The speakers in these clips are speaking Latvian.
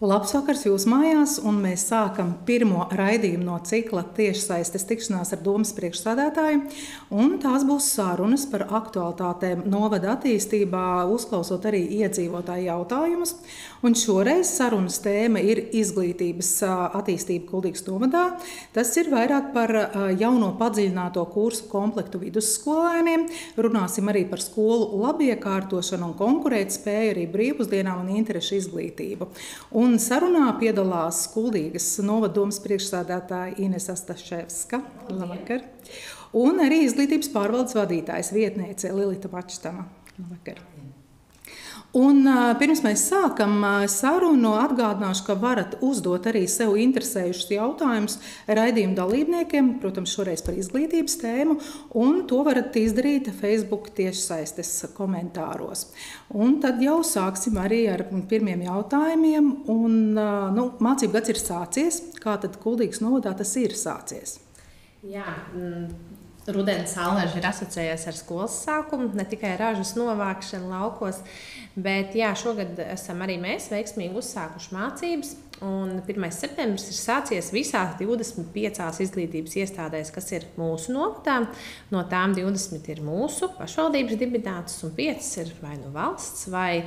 Labs vakars jūsu mājās, un mēs sākam pirmo raidījumu no cikla tiešsaistes tikšanās ar domas priekšsēdētāju. Tās būs sarunas par aktualitātēm novada attīstībā, uzklausot arī iedzīvotāju jautājumus. Un šoreiz sarunas tēma ir izglītības attīstība Kuldīgas novadā. Tas ir vairāk par jauno padziļināto kursu komplektu vidusskolēniem. Runāsim arī par skolu labiekārtošanu un konkurētspēju, arī brīvpusdienām un interešu izglītību. Un sarunā piedalās Kuldīgas novada domas priekšsēdētāja Inese Astaševska. Labvakar. Un arī izglītības pārvaldes vadītājs vietniece Lilita Mačtama. Labvakar. Un pirms mēs sākam sarunu, atgādināšu, ka varat uzdot arī sev interesējušus jautājumus raidījumu dalībniekiem, protams, šoreiz par izglītības tēmu, un to varat izdarīt Facebook tiešsaistes komentāros. Un tad jau sāksim arī ar pirmiem jautājumiem. Mācību gads ir sācies. Kā tad Kuldīgas novadā tas ir sācies? Jā, rudens saulēži ir asociējies ar skolas sākumu, ne tikai ražas novākšanu laukos, bet jā, šogad esam arī mēs veiksmīgi uzsākuši mācības. Un 1. septembris ir sācies visās 25 izglītības iestādēs, kas ir mūsu novadā. No tām 20 ir mūsu pašvaldības dibinātas un 5 ir vai nu valsts vai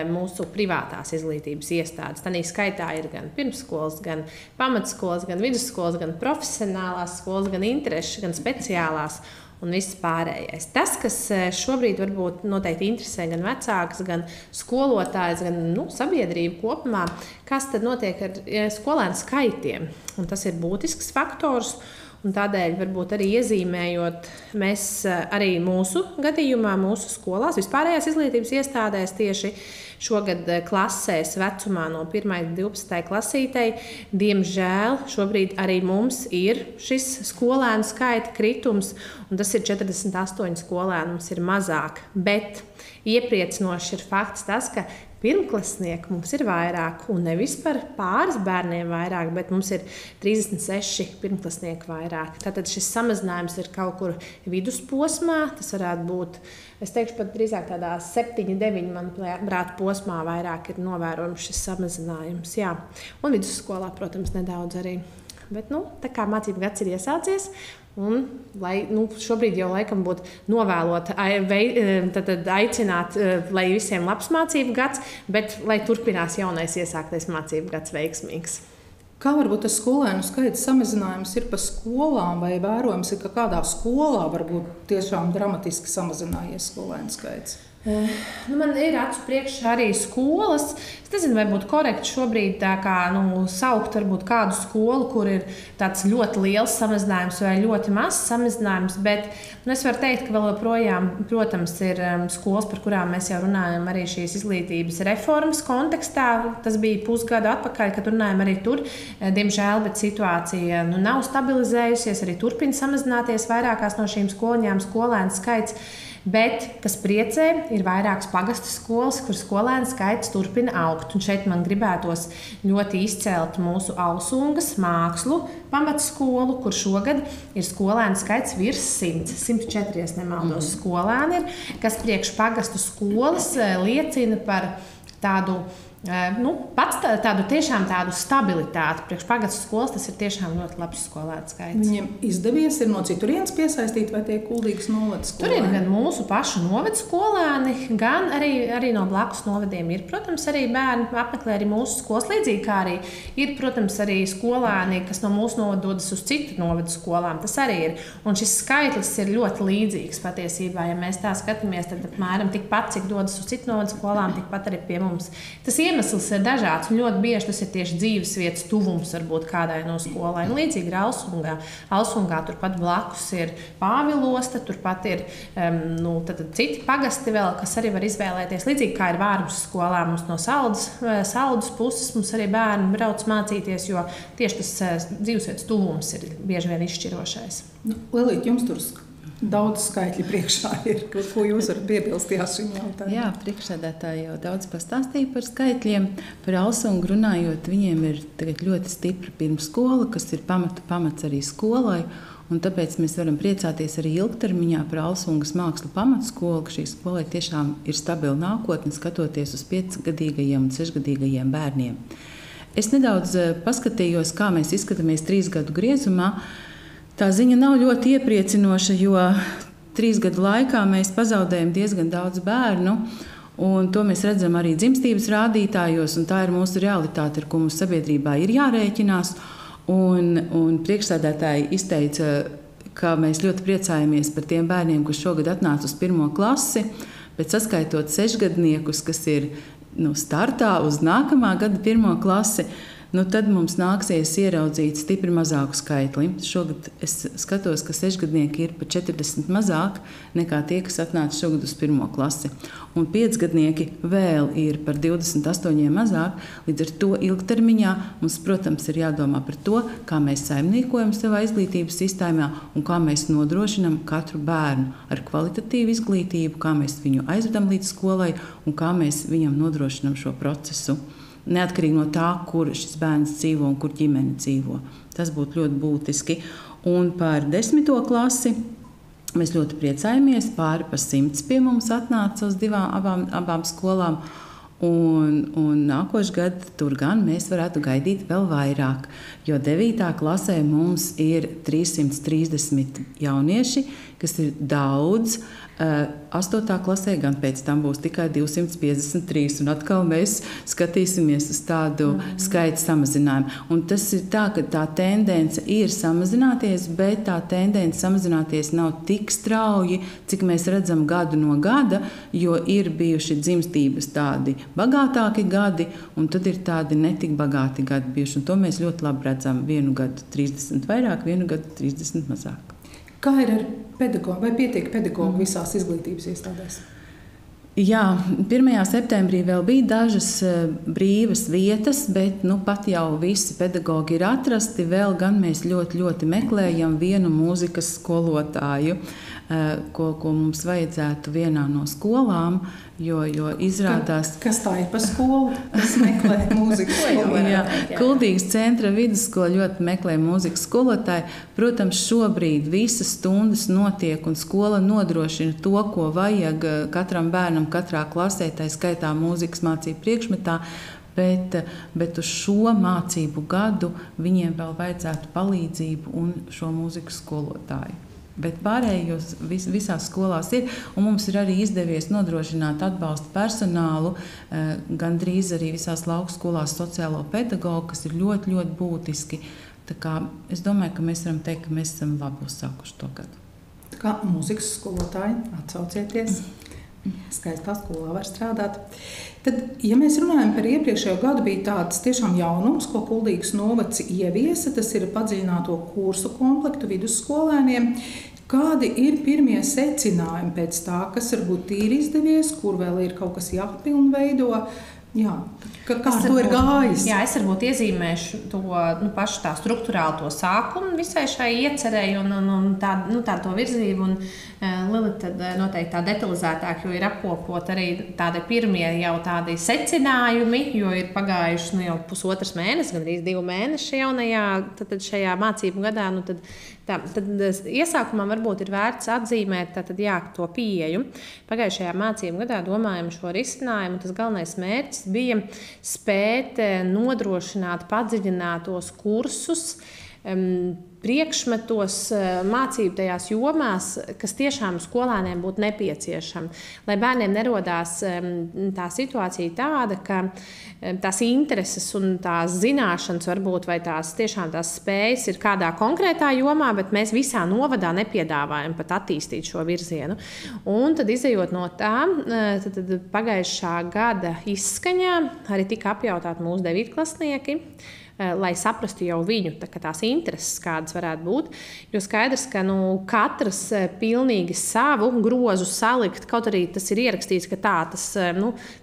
mūsu privātās izglītības iestādes. Tanī skaitā ir gan pirmsskolas, gan pamatskolas, gan vidusskolas, gan profesionālās skolas, gan interešu, gan speciālās un viss pārējais. Tas, kas šobrīd varbūt noteikti interesē gan vecākus, gan skolotājus, gan sabiedrību kopumā, kas tad notiek ar skolēnu skaitiem. Un tas ir būtisks faktors. Un tādēļ, varbūt arī iezīmējot, mēs arī mūsu gadījumā, mūsu skolās, vispārējās izglītības iestādēs tieši šogad klasēs vecumā no 1. līdz 12. klasītei, diemžēl šobrīd arī mums ir šis skolēnu skaita kritums, un tas ir 48 skolēni, mums ir mazāk. Bet iepriecinoši ir fakts tas, ka pirmklasnieku mums ir vairāk, un nevis par pāris bērniem vairāk, bet mums ir 36 pirmklasnieku vairāk. Tātad šis samazinājums ir kaut kur vidusposmā, tas varētu būt, es teikšu, pat drīzāk tādā 7-9, manuprāt, posmā vairāk ir novērojams šis samazinājums. Jā. Un vidusskolā, protams, nedaudz arī. Bet, tā kā mācību gads ir iesācies, un lai šobrīd jau laikam būtu novēlot, tad aicināt, lai visiem labs mācību gads, bet lai turpinās jaunais iesāktais mācību gads veiksmīgs. Kā varbūt tas skolēnu skaita samazinājums ir pa skolām, vai vērojams ir, ka kādā skolā varbūt tiešām dramatiski samazinājies skolēnu skaits? Man ir acu priekšā arī skolas. Es nezinu, vai būtu korekti šobrīd tā kā, saukt varbūt kādu skolu, kur ir tāds ļoti liels samazinājums vai ļoti mazs samazinājums, bet es varu teikt, ka vēl joprojām, protams, ir skolas, par kurām mēs jau runājam arī šīs izglītības reformas kontekstā. Tas bija pusgadu atpakaļ, kad runājam arī tur. Diemžēl, bet situācija nav stabilizējusies, arī turpina samazināties vairākās no šīm skoliņām skolēnu skaits. Bet, kas priecē, ir vairākas pagastu skolas, kur skolēnu skaits turpina augt. Un šeit man gribētos ļoti izcelt mūsu Ausungas mākslu pamatskolu, kur šogad ir skolēnu skaits virs 100, 104, ja nemaldos skolēni ir, kas priekš pagastu skolas liecina par tādu tiešām tādu stabilitāti. Priekš pagastu skolas tas ir tiešām ļoti labs skolēnu skaits. Viņiem izdevies ir no citurienes piesaistīt, vai tie Kuldīgas novada skolēni? Tur ir gan mūsu pašu novada skolēni, gan arī no blakus novadiem ir, protams, arī bērni apmeklē arī mūsu skolas, līdzīgi kā arī ir, protams, arī skolēni, kas no mūsu novada dodas uz citu novadu skolām. Tas arī ir. Un šis skaitlis ir ļoti līdzīgs patiesībā. Ja mēs tā skatāmies, tad apmēram tikpat, cik dodas uz citu novadu skolām, tikpat arī pie mums. Tas iemesls ir dažāds, un ļoti bieži tas ir tieši dzīvesvietas tuvums varbūt kādai no skolai. Līdzīgi ir Aussungā. Aussungā turpat blakus ir Pāvilosta, turpat ir citi pagasti vēl, kas arī var izvēlēties. Līdzīgi kā ir Vārmas skolā, mums no Saldus puses mums arī bērni brauc mācīties, jo tieši tas dzīvesvietas tuvums ir bieži vien izšķirošais. Lilīt, jums tur daudz skaitļi priekšā ir. Ko jūs varat piebilst šim jautājumam? Jā, priekšsēdētāji jau daudz pastāstīja par skaitļiem. Par Ausungu runājot, viņiem ir tagad ļoti stipra pirmsskola, kas ir pamats arī skolai. Un tāpēc mēs varam priecāties arī ilgtermiņā par Ausungas mākslu pamatskolu, ka šī skolai tiešām ir stabila nākotne, skatoties uz 5-gadīgajiem un 6-gadīgajiem bērniem. Es nedaudz paskatījos, kā mēs izskatāmies 3 gadu griezumā. Tā ziņa nav ļoti iepriecinoša, jo 3 gadu laikā mēs pazaudējam diezgan daudz bērnu. Un to mēs redzam arī dzimstības rādītājos, un tā ir mūsu realitāte, ar ko mums sabiedrībā ir jārēķinās. Un priekšsēdētāji izteica, ka mēs ļoti priecājamies par tiem bērniem, kas šogad atnāca uz 1. klasi, bet saskaitot 6-gadniekus, kas ir startā uz nākamā gada 1. klasi, tad mums nāksies ieraudzīt stipri mazāku skaitli. Šogad es skatos, ka 6-gadnieki ir pa 40 mazāk nekā tie, kas atnāca šogad uz 1. klasi. Un 5-gadnieki vēl ir par 28 mazāk. Līdz ar to ilgtermiņā mums, protams, ir jādomā par to, kā mēs saimniekojam savā izglītības sistēmā un kā mēs nodrošinam katru bērnu ar kvalitatīvu izglītību, kā mēs viņu aizvedam līdz skolai un kā mēs viņam nodrošinam šo procesu. Neatkarīgi no tā, kur šis bērns dzīvo un kur ģimene dzīvo. Tas būtu ļoti būtiski. Un par 10. klasi mēs ļoti priecājamies. Pāri pa 100 pie mums atnāca uz abām skolām. Un nākošais gads tur gan mēs varētu gaidīt vēl vairāk, jo 9. klasē mums ir 330 jaunieši, kas ir daudz. 8. klasē gan pēc tam būs tikai 253, un atkal mēs skatīsimies uz tādu skaitu samazinājumu. Un tas ir tā, ka tā tendence ir samazināties, bet tā tendence samazināties nav tik strauji, cik mēs redzam gadu no gada, jo ir bijuši dzimstības tādi bagātāki gadi, un tad ir tādi netik bagāti gadi bijuši, un to mēs ļoti labi redzam. Vienu gadu 30 vairāk, vienu gadu 30 mazāk. Kā ir ar pedagogu? Vai pietiek pedagogu visās izglītības iestādēs? Jā, 1. septembrī vēl bija dažas brīvas vietas, bet pat jau visi pedagogi ir atrasti. Vēl gan mēs ļoti, ļoti meklējam vienu mūzikas skolotāju, ko mums vajadzētu vienā no skolām, jo izrādās... Kas tā ir pa skolu? Kas meklē mūzikas skolotāju? Kuldīgas centra vidusskola ļoti meklē mūzikas skolotāju. Protams, šobrīd visas stundas notiek un skola nodrošina to, ko vajag katram bērnam, katrā klasē, tā skaitā mūzikas mācību priekšmetā, bet uz šo mācību gadu viņiem vēl vajadzētu palīdzību un šo mūzikas skolotāju. Bet pārējos visās skolās ir, un mums ir arī izdevies nodrošināt atbalsta personālu, gandrīz arī visās lauku skolās sociālo pedagogu, kas ir ļoti, ļoti būtiski. Tā kā es domāju, ka mēs varam teikt, ka mēs esam labi uzsākuši to gadu. Tā kā mūzikas skolotāji, atsaucieties. Skaistā skolā var strādāt. Tad, ja mēs runājam par iepriekšējo gadu, bija tāds tiešām jaunums, ko Kuldīgas novads ieviesa. Tas ir padziļināto kursu komplektu vidusskolēniem. Kādi ir pirmie secinājumi pēc tā, kas varbūt ir izdevies, kur vēl ir kaut kas jāpilnveido? Jā, kā to ir gājis? Jā, es varbūt iezīmēšu to pašu tā struktūrāli to sākumu visai šai iecerēji un tādu virzību. Un Lilita noteikti tā detalizētāk, jo ir apkopot arī tādi pirmie jau tādi secinājumi, jo ir pagājuši jau pusotras mēnesis, gandrīz 2 mēneši jaunajā šajā mācību gadā. Tad iesākumā varbūt ir vērts atzīmēt to pieeju. Pagājušajā mācību gadā domājam šo risinājumu. Tas galvenais mērķis bija spēt nodrošināt padziļinātos kursus, priekšmetos, mācību tajās jomās, kas tiešām skolēniem būtu nepieciešama. Lai bērniem nerodās tā situācija tāda, ka tās intereses un tās zināšanas varbūt vai tās spējas ir kādā konkrētā jomā, bet mēs visā novadā nepiedāvājam pat attīstīt šo virzienu. Un tad izejot no tā, tad pagājušā gada izskaņā arī tika apjautāti mūsu 9-klasnieki, lai saprastu jau viņu tās intereses, kādas varētu būt. Jo skaidrs, ka katrs pilnīgi savu grozu salikt, kaut arī tas ir ierakstīts, ka tā tas,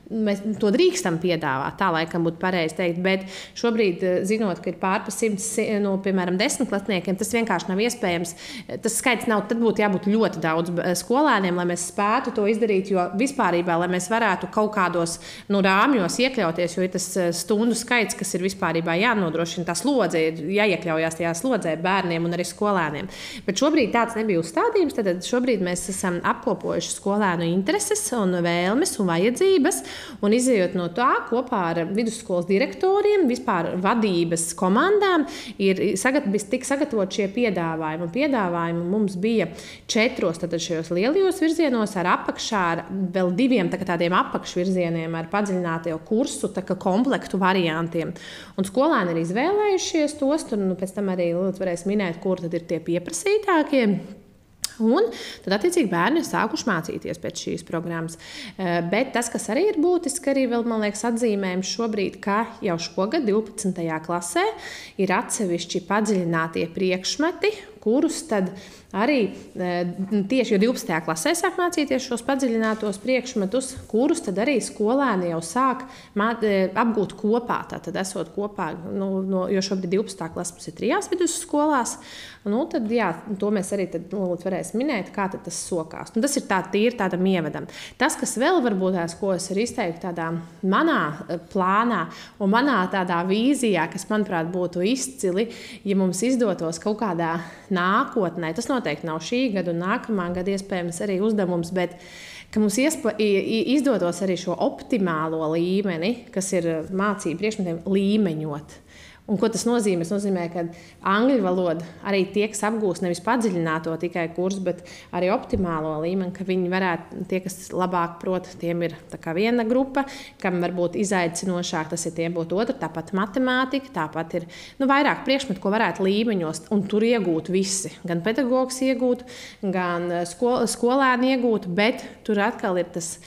mēs to drīkstam piedāvāt, tā laikam būtu pareizi teikt, bet šobrīd, zinot, ka ir pār pa 100, piemēram, 10-klasniekiem, tas vienkārši nav iespējams. Tas skaits nav, tad būtu jābūt ļoti daudz skolēniem, lai mēs spētu to izdarīt, jo vispārībā, lai mēs varētu kaut kādos rāmjos iekļauties, jo ir tas stundu skaits, kas ir vispārībā jānodrošina, jānodrošina tā slodze, jāiekļaujās tajā slodzē bērniem un arī skolēniem. Bet šobrīd tāds nebija uzstādījums, tad šobrīd mēs esam apkopojuši skolēnu intereses un vēlmes un vajadzības, un izējot no tā kopā ar vidusskolas direktoriem, vispār vadības komandām, tika sagatavot šie piedāvājumi. Piedāvājumi mums bija 4 šajos lielajos virzienos ar apakšā, ar vēl 2 tādiem apakšvirzieniem ar padziļināto kursu komplektu variantiem. Un skolēni ir izvēlējušies tos, tur pēc tam arī varēs minēt, kur tad ir tie pieprasītākie. Un tad, attiecīgi, bērni ir sākuši mācīties pēc šīs programmas. Bet tas, kas arī ir būtiski, arī vēl, man liekas, atzīmējums šobrīd, ka jau šogad 12. klasē ir atsevišķi padziļinātie priekšmeti, kurus tad arī tieši 12. klasē sāk mācīties šos padziļinātos priekšmetus, kurus tad arī skolēni jau sāk apgūt kopā. Tātad esot kopā, jo šobrīd 12. klases ir 3 vidusskolās, tad, jā, to mēs arī tad, varēsim minēt, kā tad tas sokās. Tas ir tīri tādam ievadam. Tas, kas vēl varbūt tās, ko es arī izteiktu tādā manā plānā un manā tādā vīzijā, kas, manuprāt, būtu izcili, ja mums izdotos kaut kādā nākotnē, tas noteikti nav šī gada un nākamā gada iespējams arī uzdevums, bet ka mums izdotos arī šo optimālo līmeni, kas ir mācību priekšmetiem, līmeņot. Un ko tas nozīmē? Tas nozīmē, ka angļu valoda arī tiek apgūsta nevis padziļināto tikai kursu, bet arī optimālo līmeni, ka viņi varētu, tie, kas labāk prot, tiem ir viena grupa, kam varbūt izaicinošāk, tas ir tiem būtu otra, tāpat matemātika, tāpat ir vairāk priekšmetu, ko varētu līmeņos, un tur iegūt visi. Gan pedagogs iegūt, gan skolēni iegūt, bet tur atkal ir tas,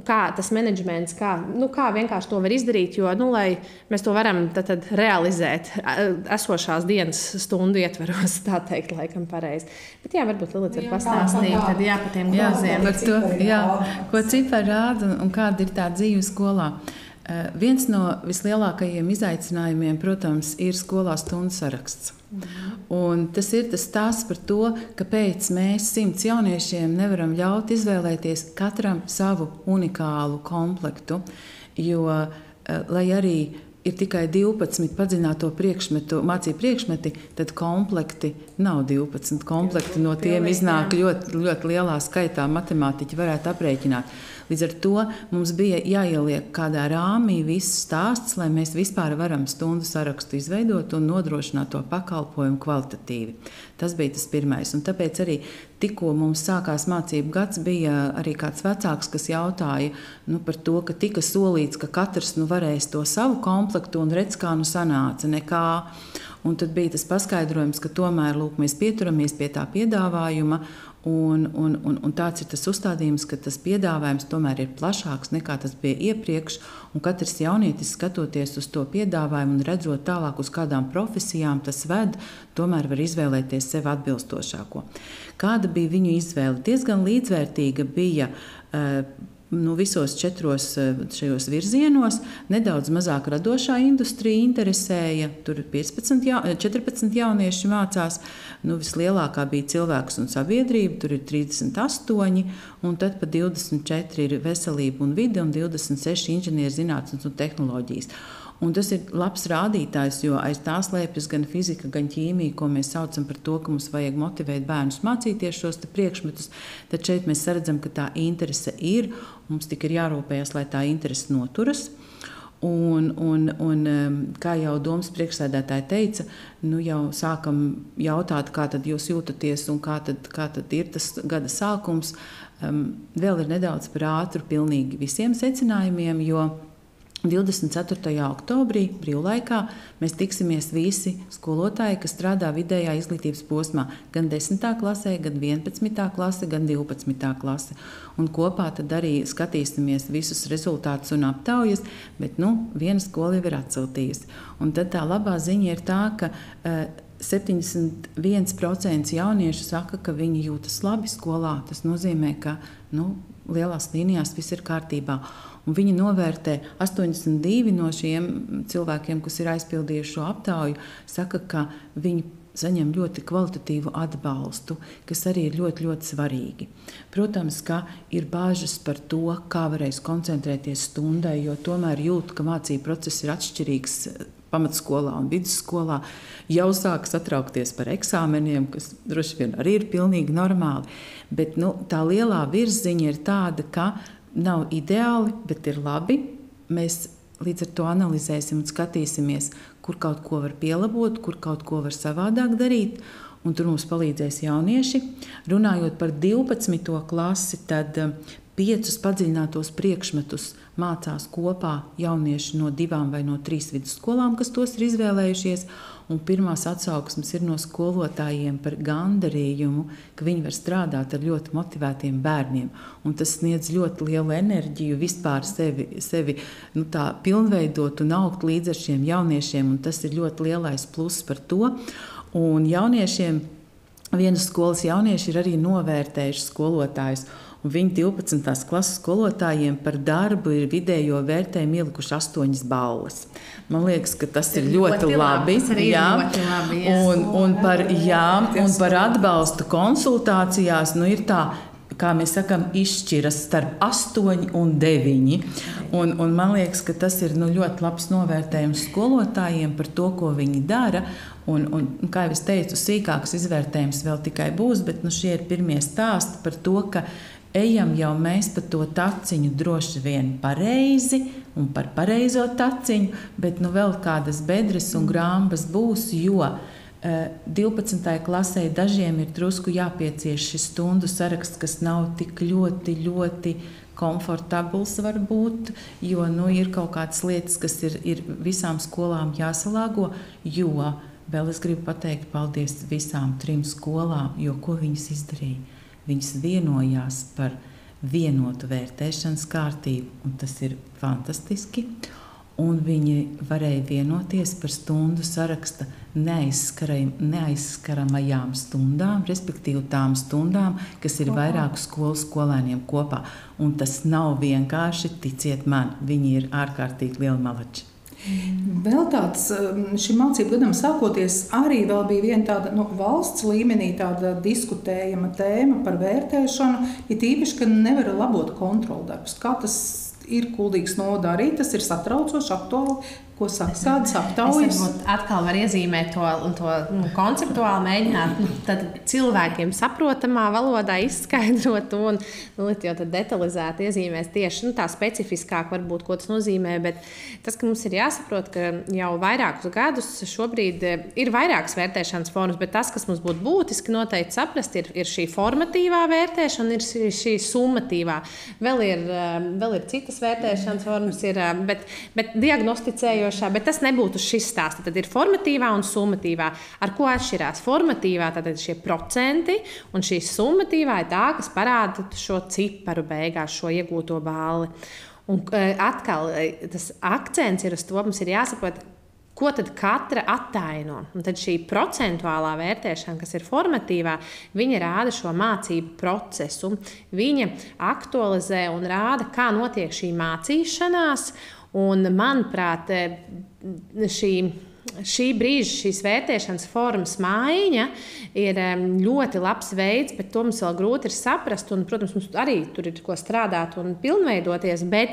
kā tas menedžments, kā vienkārši to var izdarīt, jo, lai mēs to varam tad realizēt esošās dienas stundu ietveros, tā teikt, laikam pareizi. Bet jā, varbūt Lilita var pastāstīt tad, par tiem groziem. Par to, ko cipari rāda un kāda ir tā dzīve skolā. Viens no vislielākajiem izaicinājumiem, protams, ir skolā stundu saraksts. Un tas ir tas stāsts par to, kāpēc mēs 100 jauniešiem nevaram ļaut izvēlēties katram savu unikālu komplektu, jo, lai arī ir tikai 12 padziļināto mācību priekšmeti, tad komplekti nav 12. Komplekti no tiem iznāk ļoti, ļoti lielā skaitā, matemātiķi varētu aprēķināt. Līdz ar to mums bija jāieliek kādā rāmī viss stāsts, lai mēs vispār varam stundu sarakstu izveidot un nodrošināt to pakalpojumu kvalitatīvi. Tas bija tas pirmais. Un tāpēc arī tikko mums sākās mācību gads, bija arī kāds vecāks, kas jautāja par to, ka tika solīts, ka katrs varēs to savu komplektu un redz, kā sanāca nekā. Un tad bija tas paskaidrojums, ka tomēr mēs pieturamies pie tā piedāvājuma. Un tāds ir tas uzstādījums, ka tas piedāvājums tomēr ir plašāks nekā tas bija iepriekš. Un katrs jaunietis, skatoties uz to piedāvājumu un redzot tālāk, uz kādām profesijām tas ved, tomēr var izvēlēties sev atbilstošāko. Kāda bija viņu izvēle? Diezgan līdzvērtīga bija visos 4 šajos virzienos. Nedaudz mazāk radošā industrija interesēja. Tur 14 jaunieši mācās. Vislielākā bija cilvēks un sabiedrība, tur ir 38, un tad pa 24 ir veselība un vide, un 26 inženierzinātnes un tehnoloģijas. Un tas ir labs rādītājs, jo aiz tā slēpjas gan fizika, gan ķīmija, ko mēs saucam par to, ka mums vajag motivēt bērnus mācīties šos priekšmetus. Tad šeit mēs redzam, ka tā interese ir. Mums tik ir jārūpējas, lai tā interese noturas. Un kā jau domas priekšsēdētāji teica, jau sākam jautāt, kā tad jūs jūtaties un kā tad ir tas gada sākums. Vēl ir nedaudz par ātru pilnīgi visiem secinājumiem, jo 24. oktobrī brīvlaikā mēs tiksimies visi skolotāji, kas strādā vidējā izglītības posmā, gan 10. klasē, gan 11. klase, gan 12. klase. Un kopā tad arī skatīsimies visus rezultātus un aptaujas, bet viena skola jau ir atsiltījusi. Un tad tā labā ziņa ir tā, ka 71% jauniešu saka, ka viņi jūtas labi skolā. Tas nozīmē, ka lielās līnijās viss ir kārtībā. Un viņi novērtē 82 no šiem cilvēkiem, kas ir aizpildījuši šo aptauju, saka, ka viņi saņem ļoti kvalitatīvu atbalstu, kas arī ir ļoti, ļoti svarīgi. Protams, ka ir bāžas par to, kā varēs koncentrēties stundai, jo tomēr jūt, ka mācību process ir atšķirīgs pamatskolā un vidusskolā jau sāk satraukties par eksāmeniem, kas droši vien arī ir pilnīgi normāli. Bet tā lielā virziņa ir tāda, ka nav ideāli, bet ir labi. Mēs līdz ar to analizēsim un skatīsimies, kur kaut ko var pielabot, kur kaut ko var savādāk darīt. Un tur mums palīdzēs jaunieši. Runājot par 12. klasi, tad 5 padziļinātos priekšmetus mācās kopā jaunieši no 2 vai no 3 vidusskolām, kas tos ir izvēlējušies. Un pirmās atsauksmes ir no skolotājiem par gandarījumu, ka viņi var strādāt ar ļoti motivētiem bērniem. Un tas sniedz ļoti lielu enerģiju vispār sevi tā pilnveidot un augt līdz ar šiem jauniešiem. Un tas ir ļoti lielais pluss par to. Un jauniešiem, vienas skolas jaunieši ir arī novērtējuši skolotājus. Un viņi 12. klases skolotājiem par darbu ir vidējo vērtējumu ielikuši 8 balvas. Man liekas, ka tas ir ļoti labi. Un par atbalstu konsultācijās ir tā, kā mēs sakām, izšķiras starp 8 un 9. Un man liekas, ka tas ir ļoti labs novērtējums skolotājiem par to, ko viņi dara. Un, kā jau es teicu, sīkāks izvērtējums vēl tikai būs, bet šie ir pirmie stāsti par to, ka ejam jau mēs pa to taciņu droši vien pareizi un par pareizo taciņu, bet vēl kādas bedres un grāmbas būs, jo 12. klasē dažiem ir drusku jāpiecieš šis stundu saraksts, kas nav tik ļoti komfortabls varbūt, jo ir kaut kādas lietas, kas ir visām skolām jāsalāgo, jo vēl es gribu pateikt paldies visām 3 skolām, jo ko viņas izdarīja? Viņas vienojās par vienotu vērtēšanas kārtību, un tas ir fantastiski. Un viņi varēja vienoties par stundu saraksta neaizskaramajām stundām, respektīvi tām stundām, kas ir vairāku skolu skolēniem kopā. Un tas nav vienkārši, ticiet man, viņi ir ārkārtīgi lieli malači. Vēl tāds šim mācību gadam sākoties arī vēl bija viena tāda valsts līmenī tāda diskutējama tēma par vērtēšanu, ir īpaši, ka nevar labot kontroldarbus. Kā tas ir Kuldīgas novadā arī, tas ir satraucoši, aktuāli, ko saka, kādas aptaujas? Es atkal varu iezīmēt to konceptuāli mēģināt, tad cilvēkiem saprotamā valodā izskaidrot un jau tad detalizēt iezīmēs tieši tā specifiskāk varbūt, ko tas nozīmē, bet tas, ka mums ir jāsaprot, ka jau vairākus gadus šobrīd ir vairākas vērtēšanas formas, bet tas, kas mums būtu būtiski noteikti saprast, ir šī formatīvā vērtēšana, ir šī summatīvā. Vēl ir citas vērtēšanas formas, bet diagnosticējošā, bet tas nebūtu šis stāsts. Tad ir formatīvā un summatīvā. Ar ko atšķirās? Formatīvā tad šie procenti, un šī summatīvā ir tā, kas parāda šo ciparu beigās, šo iegūto balli. Un atkal tas akcents ir uz to, mums ir jāsaprot, ko tad katra attaino. Un tad šī procentuālā vērtēšana, kas ir formatīvā, viņa rāda šo mācību procesu. Viņa aktualizē un rāda, kā notiek šī mācīšanās. Un, manuprāt, šī brīža, šīs vērtēšanas formas maiņa ir ļoti labs veids, bet to mums vēl grūti ir saprast. Un, protams, mums arī tur ir ko strādāt un pilnveidoties, bet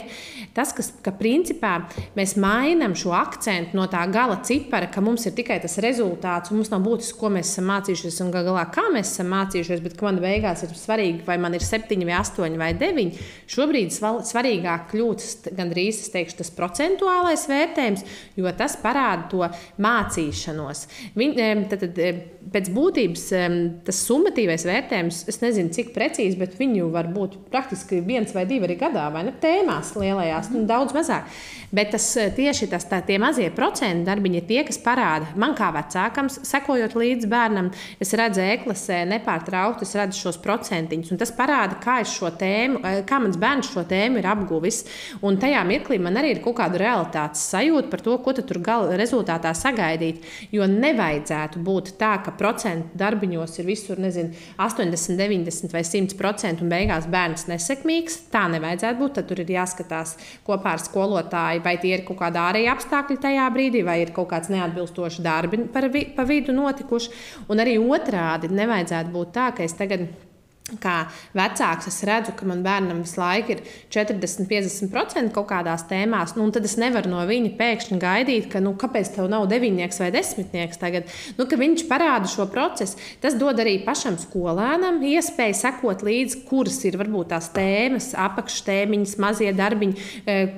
tas, ka principā mēs mainām šo akcentu no tā gala cipara, ka mums ir tikai tas rezultāts un mums nav būtiski, ko mēs esam mācījušies un galā, kā mēs esam mācījušies, bet ka man beigās ir svarīgi, vai man ir 7 vai 8 vai 9. Šobrīd svarīgāk kļūt gandrīz, es teikšu, tas procentuālais vērtējums, jo tas parāda to mācīšanos. Pēc būtības tas summatīvais vērtējums, es nezinu, cik precīzi, bet viņu var būt praktiski 1 vai 2 arī gadā, vai ne? Tēmās lielajās, daudz mazāk. Bet tieši tie mazie procentu darbiņi ir tie, kas parāda man kā vecākam, sekojot līdz bērnam, es redzu e-klasē nepārtraukti, es redzu šos procentiņus, un tas parāda, kā mans bērns šo tēmu ir apguvis. Un tajā mirklī man arī ir kaut kāda realitātes sajūta par to, ko tur rezultātā sagaidīt, jo nevajadzētu būt tā, ka procentu darbiņos ir visur, 80, 90 vai 100% un beigās bērns nesekmīgs. Tā nevajadzētu būt, tad tur ir jāskatās kopā ar skolotāju, vai tie ir kaut kādi ārēji apstākļi tajā brīdī, vai ir kaut kāds neatbilstošs darbi pa vidu notikuši. Un arī otrādi nevajadzētu būt tā, ka es tagad kā vecāks, es redzu, ka man bērnam visu laiku ir 40–50% kaut kādās tēmās, tad es nevaru no viņa pēkšņi gaidīt, ka, kāpēc tev nav 9 vai 10 tagad, ka viņš parāda šo procesu. Tas dod arī pašam skolēnam iespēju sekot līdzi, kuras ir varbūt tās tēmas, apakštēmiņas, mazie darbiņi,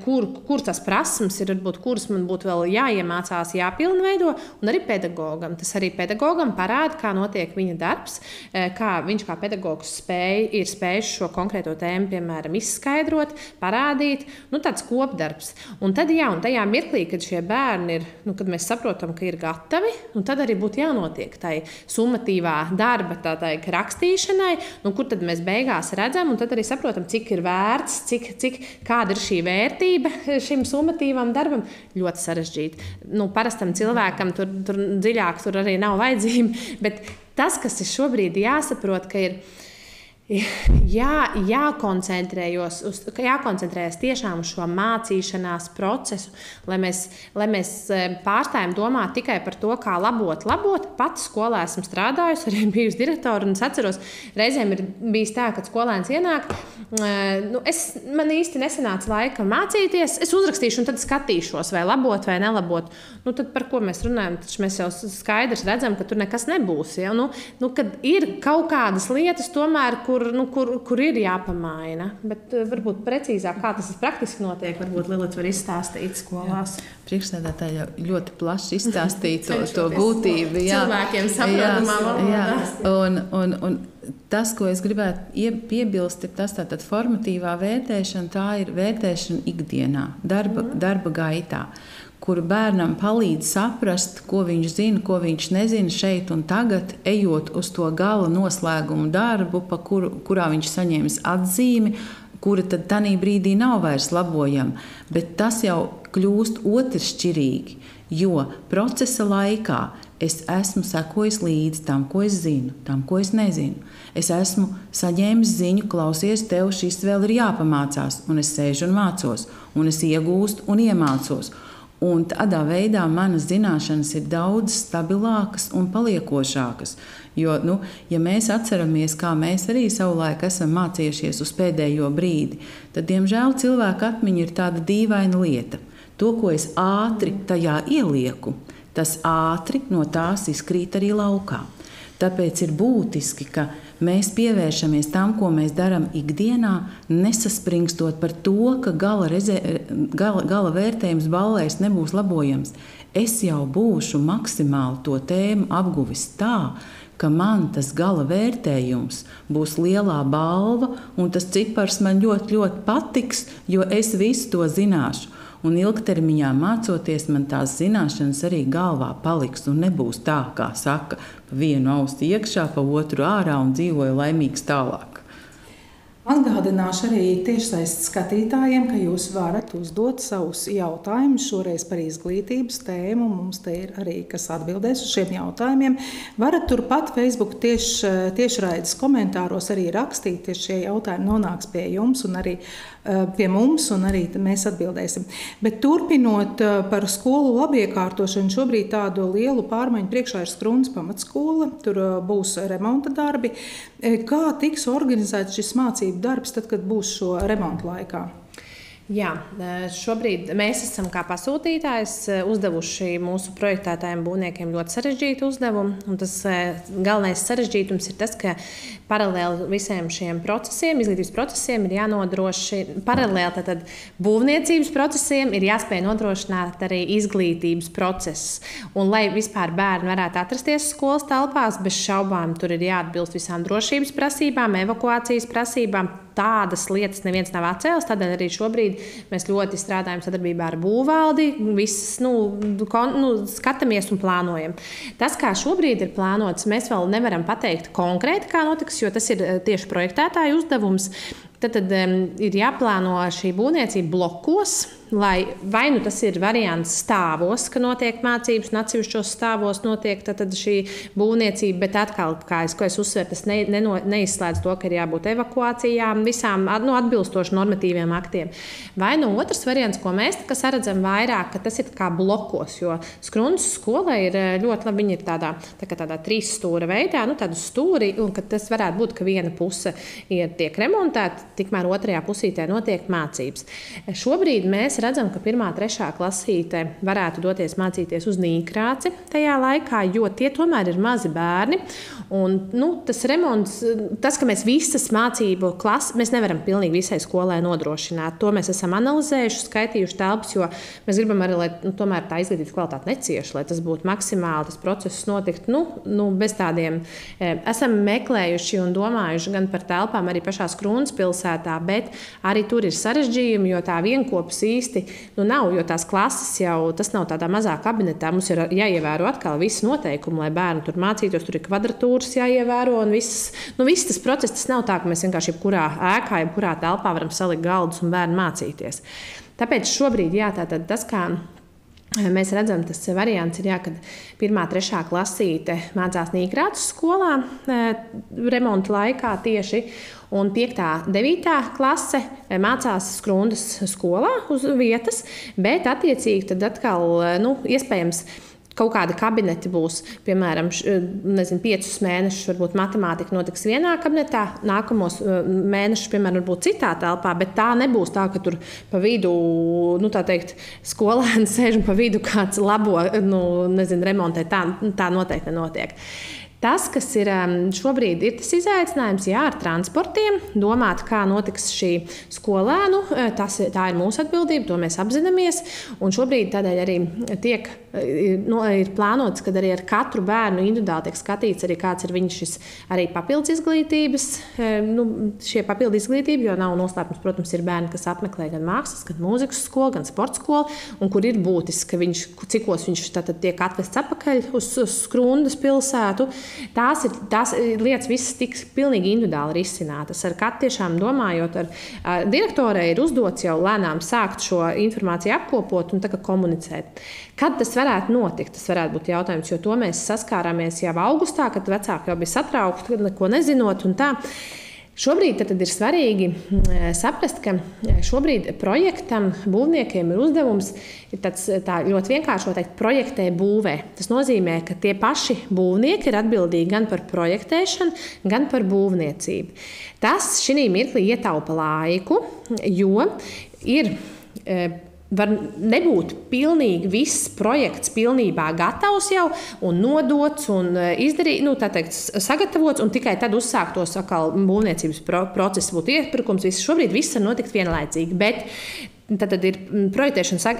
kur tās prasmes ir, varbūt, kuras man būtu vēl jāiemācās, jāpilnveido, un arī pedagogam. Tas arī pedagogam parāda, kā notiek viņa darbs, kā viņš kā pedagogs ir spējis šo konkrēto tēmu, piemēram, izskaidrot, parādīt, tāds kopdarbs. Un tad, un tajā mirklī, kad šie bērni ir, kad mēs saprotam, ka ir gatavi, tad arī būtu jānotiek tai summatīvā darba tādai rakstīšanai, kur tad mēs beigās redzam, un tad arī saprotam, cik ir vērts, kāda ir šī vērtība šim summatīvam darbam. Ļoti sarežģīti. Parastam cilvēkam tur dziļāk tur arī nav vajadzība, bet tas, kas ir šobrīd jāsaprot, ka ir jākoncentrējas tiešām uz šo mācīšanās procesu, lai mēs pārstājam domāt tikai par to, kā labot. Pati skolā esmu strādājusi, arī bijusi direktora, un es atceros, reizēm ir bijis tā, kad skolēns ienāk, man īsti nesanāca laika mācīties, es uzrakstīšu un tad skatīšos, vai labot vai nelabot. Tad par ko mēs runājam? Taču mēs jau skaidrs redzam, ka tur nekas nebūs. Ja? Kad ir kaut kādas lietas tomēr, kur ir jāpamaina. Bet varbūt precīzāk, kā tas praktiski notiek, varbūt Lilita var izstāstīt skolās. Priekšsēdētāji ļoti plaši izstāstīja to būtību. Cilvēkiem saprotamā valodā. Un tas, ko es gribētu piebilst, ir tas tātad formatīvā vērtēšana, tā ir vērtēšana ikdienā, darba gaitā, kur bērnam palīdz saprast, ko viņš zina, ko viņš nezina šeit un tagad, ejot uz to gala noslēgumu darbu, kurā viņš saņems atzīmi, kura tad tanī brīdī nav vairs labojama. Bet tas jau kļūst otršķirīgi, jo procesa laikā es esmu sekojis līdzi tam, ko es zinu, tam, ko es nezinu. Es esmu saņēmis ziņu, klausies, tev šis vēl ir jāpamācās, un es sēžu un mācos, un es iegūstu un iemācos. Un tādā veidā manas zināšanas ir daudz stabilākas un paliekošākas. Jo, ja mēs atceramies, kā mēs arī savulaik esam mācījušies uz pēdējo brīdi, tad, diemžēl, cilvēka atmiņa ir tāda dīvaina lieta. To, ko es ātri tajā ielieku, tas ātri no tās izkrīt arī laukā. Tāpēc ir būtiski, ka mēs pievēršamies tam, ko mēs darām ikdienā, nesaspringstot par to, ka gala vērtējums ballēs nebūs labojams. Es jau būšu maksimāli to tēmu apguvis tā, ka man tas gala vērtējums būs lielā balva, un tas cipars man ļoti, ļoti patiks, jo es visu to zināšu. Un ilgtermiņā mācoties, man tās zināšanas arī galvā paliks un nebūs tā, kā saka, pa vienu austi iekšā, pa otru ārā un dzīvoju laimīgs tālāk. Atgādināšu arī tiešsaistes skatītājiem, ka jūs varat uzdot savus jautājumus šoreiz par izglītības tēmu. Mums te ir arī, kas atbildēs uz šiem jautājumiem. Varat turpat Facebook tiešraides komentāros arī rakstīt, tieši šie jautājumi nonāks pie jums un arī pie mums, un arī mēs atbildēsim. Bet turpinot par skolu labiekārtošanu, šobrīd tādu lielu pārmaiņu priekšā ir Skrunas pamatskola, tur būs remonta darbi. Kā tiks organizēts šis mācību darbs, tad, kad būs šo remontu laikā? Jā, šobrīd mēs esam kā pasūtītājs uzdevuši mūsu projektētājiem būvniekiem ļoti sarežģītu uzdevumu. Un tas galvenais sarežģītums ir tas, ka paralēli visiem šiem procesiem, izglītības procesiem ir jānodrošina, paralēli tātad būvniecības procesiem ir jāspēj nodrošināt arī izglītības procesus. Un lai vispār bērni varētu atrasties skolas telpās, bez šaubām tur ir jāatbilst visām drošības prasībām, evakuācijas prasībām. Tādas lietas neviens nav atcēlis, tādēļ arī šobrīd mēs ļoti strādājam sadarbībā ar būvvaldi, visas skatāmies un plānojam. Tas, kā šobrīd ir plānots, mēs vēl nevaram pateikt konkrēti, kā notiks, jo tas ir tieši projektētāju uzdevums. Tad ir jāplāno šī būvniecība blokos. lai vai nu tas ir variants stāvos, ka notiek mācības, un atsevišķos stāvos notiek tad šī būvniecība, bet atkal, kā es uzsveru, tas neizslēdz to, ka ir jābūt evakuācijām, visām atbilstoši normatīviem aktiem. Vai nu otrs variants, ko mēs saredzam vairāk, ka tas ir kā blokos, jo Skrundas skola ir ļoti labi, viņa ir tādā 3 stūra veidā, tādu stūri, un ka tas varētu būt, ka viena puse tiek remontēta, tikmēr otrajā pusītē notiek mācības. Šobrīd mēs redzam, ka 1., 3. klasīte varētu doties mācīties uz Nīkrāci tajā laikā, jo tie tomēr ir mazi bērni. Un, tas remonts, tas, ka mēs visas mācību klases, mēs nevaram pilnīgi visai skolai nodrošināt. To mēs esam analizējuši, skaitījuši telpas, jo mēs gribam arī, lai tomēr tā izglītības kvalitāte necieši, lai tas būtu maksimāli, tas process notikt, bez tādiem. Esam meklējuši un domājuši gan par telpām arī pašā Skrundas pilsētā, bet arī tur ir sarežģījumi, jo tā vienkopas īsti nav, jo tās klases jau, tas nav tādā mazā kabinetā. Mums ir jāievēro atkal visi noteikumi, lai bērni tur mācītos, tur ir kvadratūras jāievēro un viss tas process, tas nav tā, ka mēs vienkārši jebkurā ēkā, jebkurā telpā varam salikt galdus un bērni mācīties. Tāpēc šobrīd, tātad tas, kā mēs redzam, tas variants ir, kad 1., 3. klasīte mācās Nīkrācas skolā remonta laikā tieši, un 5., 9. klase mācās Skrundas skolā uz vietas, bet attiecīgi tad atkal, iespējams, kaut kāda kabineti būs, piemēram, 5 mēnešus, varbūt matemātika notiks vienā kabinetā, nākamos mēnešus, piemēram, varbūt citā telpā, bet tā nebūs tā, ka tur pa vidu, tā teikt, skolēni sēž un pa vidu kāds labo, remontē. Tā noteikti nenotiek. Tas, kas ir šobrīd ir tas izaicinājums, ar transportiem, domāt, kā notiks šī skolēnu, tā ir mūsu atbildība, to mēs apzināmies, un šobrīd tādēļ arī ir plānots, kad arī ar katru bērnu individuāli tiek skatīts arī kāds ir viņas šis arī papildus izglītības, šie papildu izglītība, jo nav noslēpums, protams, ir bērni, kas apmeklē gan mākslas, gan mūzikas skolu, gan sporta skolu, un kur ir būtiski, ka cikos viņš tātad tiek atvests atpakaļ uz Skrundas pilsētu. Tās lietas visas tiks pilnīgi individuāli risinātas. Ar katru tiešām domājot, ar direktorai ir uzdots jau lēnām sākt šo informāciju apkopot un komunicēt. Kad tas varētu notikt? Tas varētu būt jautājums, jo to mēs saskārāmies jau augustā, kad vecāki jau bija satraukti, neko nezinot un tā. Šobrīd tad ir svarīgi saprast, ka šobrīd projektam būvniekiem ir uzdevums tā ļoti vienkārši teikt, projektē būvē. Tas nozīmē, ka tie paši būvnieki ir atbildīgi gan par projektēšanu, gan par būvniecību. Tas šī mirklī ietaupa laiku, jo ir var nebūt pilnīgi viss projekts pilnībā gatavs jau un nodots un sagatavots, un tikai tad uzsāktos atkal būvniecības process, būtu iepirkums. Šobrīd viss var notikt vienlaicīgi, bet tad ir projektēšana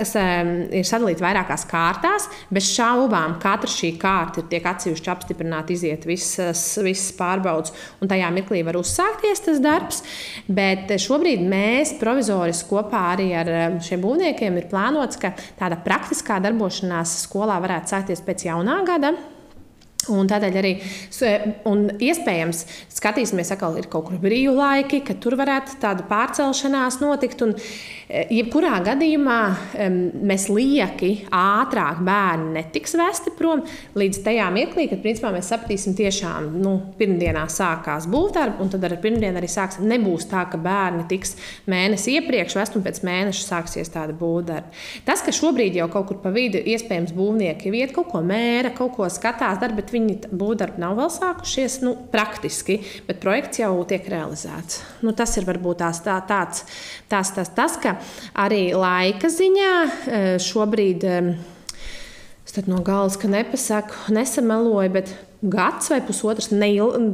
ir sadalīta vairākās kārtās. Bez šaubām katra šī kārta tiek atsevišķi apstiprināta, iziet visas pārbaudes, un tajā mirklī var uzsākties tas darbs. Bet šobrīd mēs provizoriski kopā arī ar šiem būvniekiem ir plānots, ka tāda praktiskā darbošanās skolā varētu sākties pēc jaunā gada. Un tādēļ arī iespējams skatīsimies, atkal ir kaut kur brīvu laiki, ka tur varētu tāda pārcelšanās notikt. Un jebkurā gadījumā mēs lieki ātrāk bērni netiks vesti prom līdz tajā mirklī, kad principā mēs sapratīsim tiešām, pirmdienā sākās būvdarbi, un tad ar pirmdienu arī sāks. Nebūs tā, ka bērni tiks mēnesi iepriekš vest, un pēc mēneša sāksies tāda būvdarbi. Tas, ka šobrīd jau kaut kur pa vidu iespējams būvnieki iet kaut ko mēra, kaut ko skatās darbi, bet viņi būvdarbi nav vēl sākušies praktiski, bet projekts jau tiek realizēts. Tas ir varbūt tas, ka arī laika ziņā šobrīd, es tad no galvas, ka nesameloju, bet gads vai pusotrs,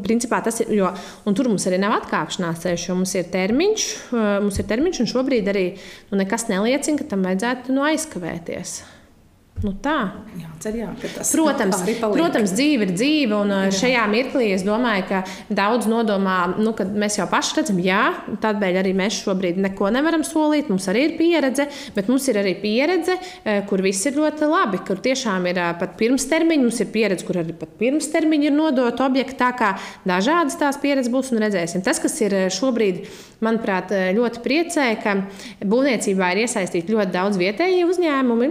principā tas ir, un tur mums arī nav atkāpšanās ceļš, jo mums ir termiņš, un šobrīd arī nekas neliecina, ka tam vajadzētu aizkavēties. Tā. Jācer, ka tas protams, dzīve ir dzīve, un šajā mirklī es domāju, ka daudz nodomā, kad mēs jau paši redzam, tādēļ arī mēs šobrīd neko nevaram solīt, mums arī ir pieredze, bet mums ir arī pieredze, kur viss ir ļoti labi, kur tiešām ir pat pirmstermiņi, mums ir pieredze, kur arī pat pirmstermiņi ir nodot objekti, tā kā dažādas tās pieredzes būs un redzēsim. Tas, kas ir šobrīd manuprāt, ļoti priecē, ka būvniecībā ir iesaistīti ļoti daudz vietējie uzņēmumi.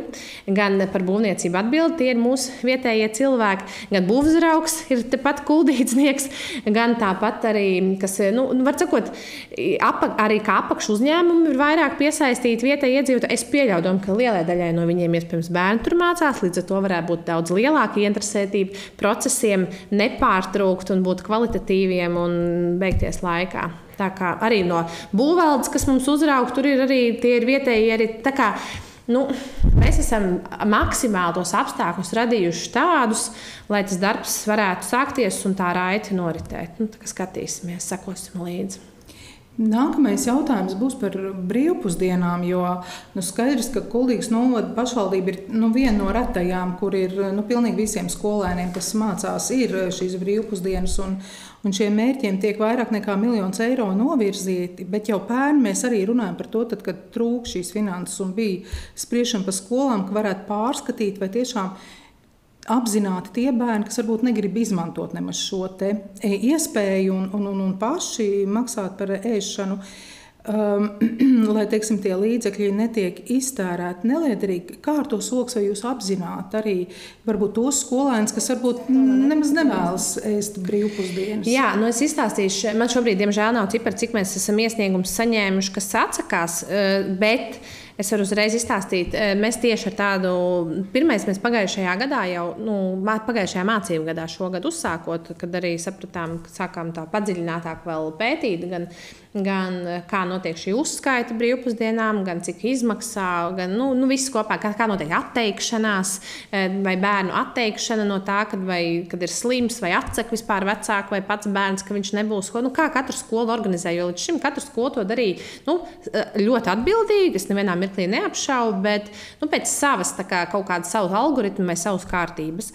Gan par būvniecību atbild, tie ir mūsu vietējie cilvēki, gan būvzraugs ir tepat kuldīdznieks, gan tāpat arī, kas, var sakot, arī kā apakšu uzņēmumi ir vairāk piesaistīti vietējie iedzīvotāji. Es pieļauju, ka lielai daļai no viņiem iespējams bērni tur mācās, līdz ar to varētu būt daudz lielāka interesētība procesiem nepārtrūkt un būt kvalitatīviem un beigties laikā. Tā kā arī no būvvaldes, kas mums uzrauga, tur ir arī tie ir vietēji arī tā kā. Mēs esam maksimāli tos apstākļus radījuši tādus, lai tas darbs varētu sākties un tā raiti noritēt. Skatīsimies, sekosim līdzi. Nākamais jautājums būs par brīvpusdienām, jo skaidrs, ka Kuldīgas novada pašvaldība ir viena no retajām, kur ir pilnīgi visiem skolēniem, kas mācās, ir šīs brīvpusdienas. Un šiem mērķiem tiek vairāk nekā 1 000 000 eiro novirzīti, bet jau pērn mēs arī runājam par to, tad, kad trūk šīs finanses un bija spriešana par skolām, ka varētu pārskatīt, vai tiešām apzināti tie bērni, kas varbūt negrib izmantot nemaz šo te iespēju un paši maksāt par ēšanu, lai, teiksim, tie līdzekļi netiek iztērēti neliederīgi. Kā ar to soks, vai jūs apzināt arī varbūt tos skolēnus, kas varbūt nemaz nevēlas ēst brīvpusdienas? Jā, es izstāstīšu. Man šobrīd, diemžēl, nav cipari, cik mēs esam iesniegumus saņēmuši, kas atsakās, bet es varu uzreiz izstāstīt. Mēs tieši ar tādu, pirmais mēs pagājušajā gadā jau, pagājušajā mācību gadā šogad uzsākot, kad arī sapratām, ka sākām tā padziļinātāk vēl pētīt, gan kā notiek šī uzskaita brīvpusdienām, gan cik izmaksā, gan viss kopā, kā notiek atteikšanās, vai bērnu atteikšana no tā, kad ir slims, vai atsaka vispār vecāku, vai pats bērns, ka viņš nebūs. Kā katra skola organizē, jo līdz šim katra skola to darīja ļoti atbildīgi, es nevienā mirklī neapšaubu, bet pēc savas kaut kādas savas algoritmu vai savas kārtības.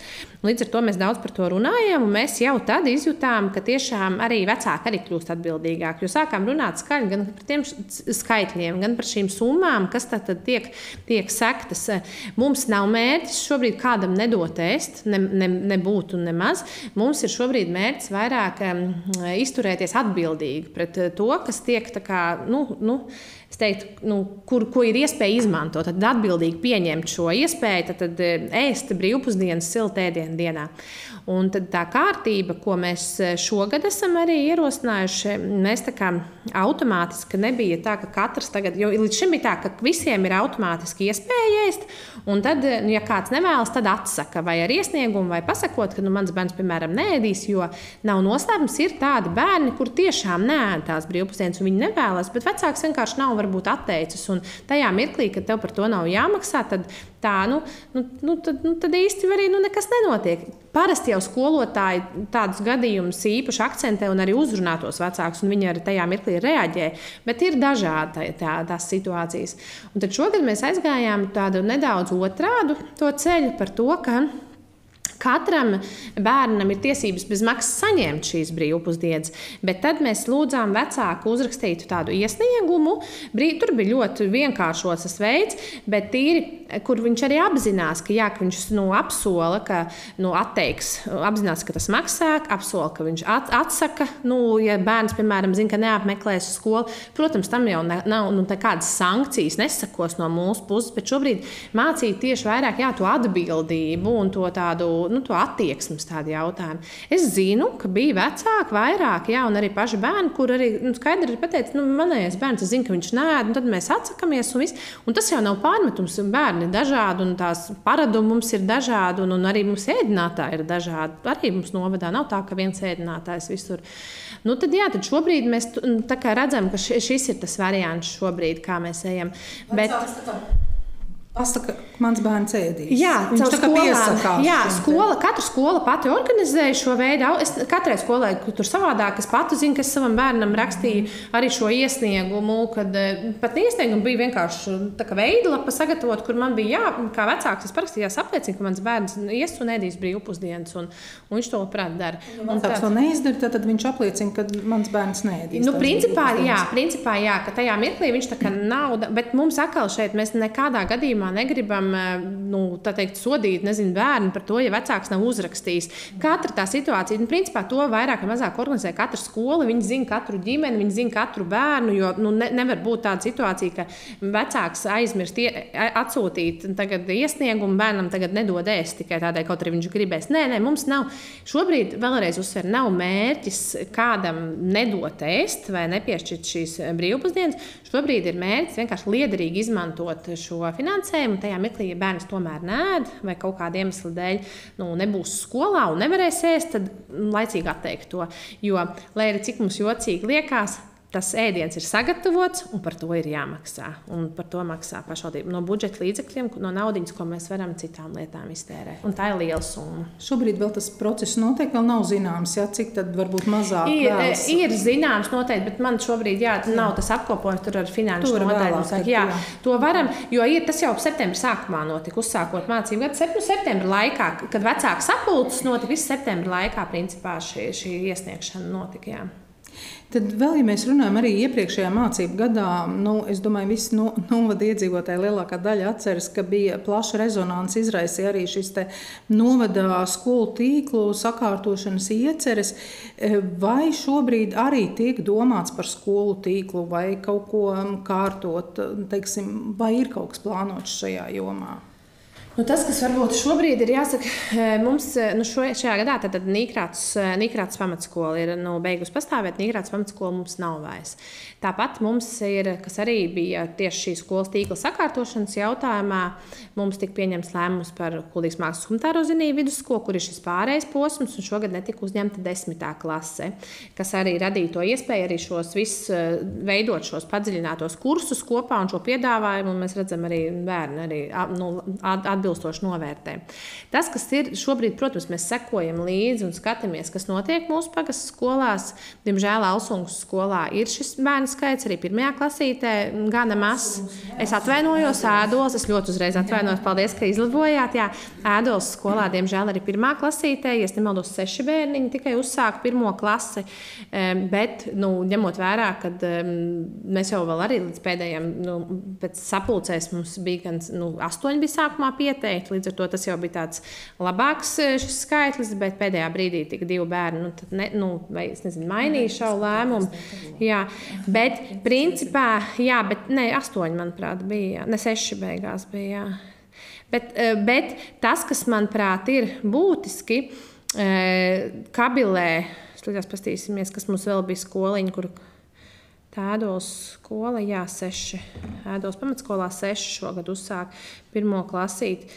Līdz ar to mēs daudz par to runājam, un mēs jau tad izjutām, ka tiešām arī vecāki arī kļūst atbildīgāki, jo sākām runāt skaļi gan par tiem skaitļiem, gan par šīm summām, kas tad tiek sektas. Mums nav mērķis šobrīd kādam nedot ēst, nebūtu nemaz. Mums ir šobrīd mērķis vairāk izturēties atbildīgi pret to, kas tiek tā kā, es teiktu, ko ir iespēja izmantot, tad atbildīgi pieņemt šo iespēju, tad ēst brīvpusdienas silta ēdienu dienā. Un tad tā kārtība, ko mēs šogad esam arī ierosinājuši, mēs tā kā automātiski nebija tā, ka katrs tagad, jo līdz šim bija tā, ka visiem ir automātiski iespēja ēst, un tad, ja kāds nevēlas, tad atsaka vai ar iesniegumu, vai pasakot, ka mans bērns, piemēram, neēdīs, jo nav noslēpums, ir tādi bērni, kur tiešām neēd tās brīvpusdienas, un viņi nevēlas, bet vecāks vienkārši nav varbūt atteicis, un tajā mirklī, kad tev par to nav jāmaksā, tad tad īsti arī nekas nenotiek. Parasti jau skolotāji tādus gadījumus īpaši akcentē un arī uzrunā tos vecākus, un viņi arī tajā mirklī reaģē. Bet ir dažādi tās situācijas. Un tad šogad mēs aizgājām tādu nedaudz otrādu to ceļu par to, ka katram bērnam ir tiesības bez maksas saņemt šīs brīvpusdienas, bet tad mēs lūdzām vecāku uzrakstīt tādu iesniegumu. Tur bija ļoti vienkāršots tas veids, bet tīri, kur viņš arī apzinās, ka viņš apsola, ka atteiks, apzinās, ka tas maksā, apsola, ka viņš atsaka, ja bērns, piemēram, zina, ka neapmeklēs skolu. Protams, tam jau nav kādas sankcijas nesakos no mūsu puses, bet šobrīd mācīt tieši vairāk to atbildību un to tādu to attieksmes tādi jautājumi. Es zinu, ka bija vecāki vairāk, un arī paši bērni, kur arī skaidri ir pateicis, manējais bērns, es zinu, ka viņš neēd, un tad mēs atsakamies un viss. Un tas jau nav pārmetums, bērni ir dažādi, un tās paradumi mums ir dažādi, un arī mums ēdinātāji ir dažādi. Arī mums novadā nav tā, ka viens ēdinātājs visur. Tad šobrīd mēs tā kā redzam, ka šis ir tas variants šobrīd, kā mēs ejam. Pasaka, mans bērns ēdīs. Jā, viņš tā kā piesakās. Jā, katra skola pati organizēja šo veidu. Katrai skolai tur savādāk. Es pati zinu, ka es savam bērnam rakstīju arī šo iesniegumu, kad pat iesniegumu bija vienkārši tā kā veidlapa sagatavot, kur man bija kā vecāks, es parakstījās apliecinu, ka mans bērns ies un ēdīs brīvpusdienas, un viņš to labprāt dara. Vecāks to neizdara, tad viņš apliecina, ka mans bērns neēdīs. Principā jā, ka tajā mirklī viņš tā kā nav, bet mums atkal šeit mēs nekādā gadījumā gadījumā negribam sodīt bērnu par to, ja vecāks nav uzrakstījis. Katra tā situācija, principā to vairāk vai mazāk organizē katra skola. Viņi zina katru ģimeni, viņi zina katru bērnu, jo nevar būt tāda situācija, ka vecāks aizmirst atsūtīt tagad iesniegumu, bērnam tagad nedod ēst tikai tādēļ, kaut arī viņš gribēs. Nē, mums nav. Šobrīd vēlreiz uzsver, nav mērķis kādam nedot ēst vai nepiešķirt šīs brīvpusdienas. Šobrīd ir mērķis vienkārši liederīgi izmantot šo finansējumu. Tajā mirklī, ja bērns tomēr nēd vai kaut kāda iemesla dēļ nebūs skolā un nevarēs ēst, tad laicīgi atteikt to. Jo, lai arī cik mums jocīgi liekas, tas ēdiens ir sagatavots un par to ir jāmaksā. Un par to maksā pašvaldība no budžeta līdzekļiem, no naudiņas, ko mēs varam citām lietām iztērēt. Un tā ir liela summa. Šobrīd vēl tas process noteikti vēl nav zināms, cik tad varbūt mazāk vēlas. Ir zināms noteikti, bet man šobrīd nav tas apkopojums tur ar finanšu noteikumu. To varam, jo tas jau septembra sākumā notika, uzsākot mācību gadu. Septembra laikā, kad vecāku sapulces notika, visu septembra laikā principā šī iesniegšana notika. Jā. Tad vēl, ja mēs runājam arī iepriekšējā mācību gadā, es domāju, visi novada iedzīvotāji lielākā daļa atceras, ka bija plaša rezonanse, izraisīja arī šis novada skolu tīklu sakārtošanas ieceres. Vai šobrīd arī tiek domāts par skolu tīklu vai kaut ko kārtot, teiksim, vai ir kaut kas plānots šajā jomā? Tas, kas varbūt šobrīd ir jāsaka, mums šajā gadā tad Nīkrātas pamatskola ir beigusi pastāvēt, Nīkrātas pamatskola mums nav vairs. Tāpat mums ir, kas arī bija tieši šī skolas tīkla sakārtošanas jautājumā, mums tika pieņemts lēmums par Kuldīgas Mākslas humanitāro zinību vidusskolu, kur ir šis pārējais posms, un šogad netika uzņemta 10. klase, kas arī radīja to iespēju arī veidot šos padziļinātos kursus kopā un šo piedāvājumu, un mēs redzam arī bērni arī atbilstoši novērtē. Tas, kas ir šobrīd, protams, mēs sekojam līdzi un skatāmies, kas notiek mūsu pagastas skolās. Diemžēl Alsungas skolā ir šis bērnu skaits, arī 1. klasītē gana mazs. Es atvainojos, Ādols, es ļoti uzreiz atvainojos, paldies, ka izlabojāt. Jā, Ādols skolā, diemžēl, arī 1. klasītē, ja es nemaldos 6 bērniņi tikai uzsāka 1. klasi, bet, ņemot vērā, kad mēs jau vēl arī līdz pēdējiem, pēc sapulcēs mums bija gan 8 bija sākumā pieteikti, līdz ar to tas jau bija tāds labāks šis skaitlis, bet pēdējā brīdī tika 2 bērni, vai es nezinu, mainīja šo lēmumu. Jā, bet principā, bet ne 8, manuprāt, bija, ne 6 beigās bija, jā. Bet tas, kas, manuprāt, ir būtiski, Kabilē, pastīsimies, kas mums vēl bija skoliņa, kur Ādols skola, 6. Ādols pamatskolā 6 šogad uzsāk 1. klasīti,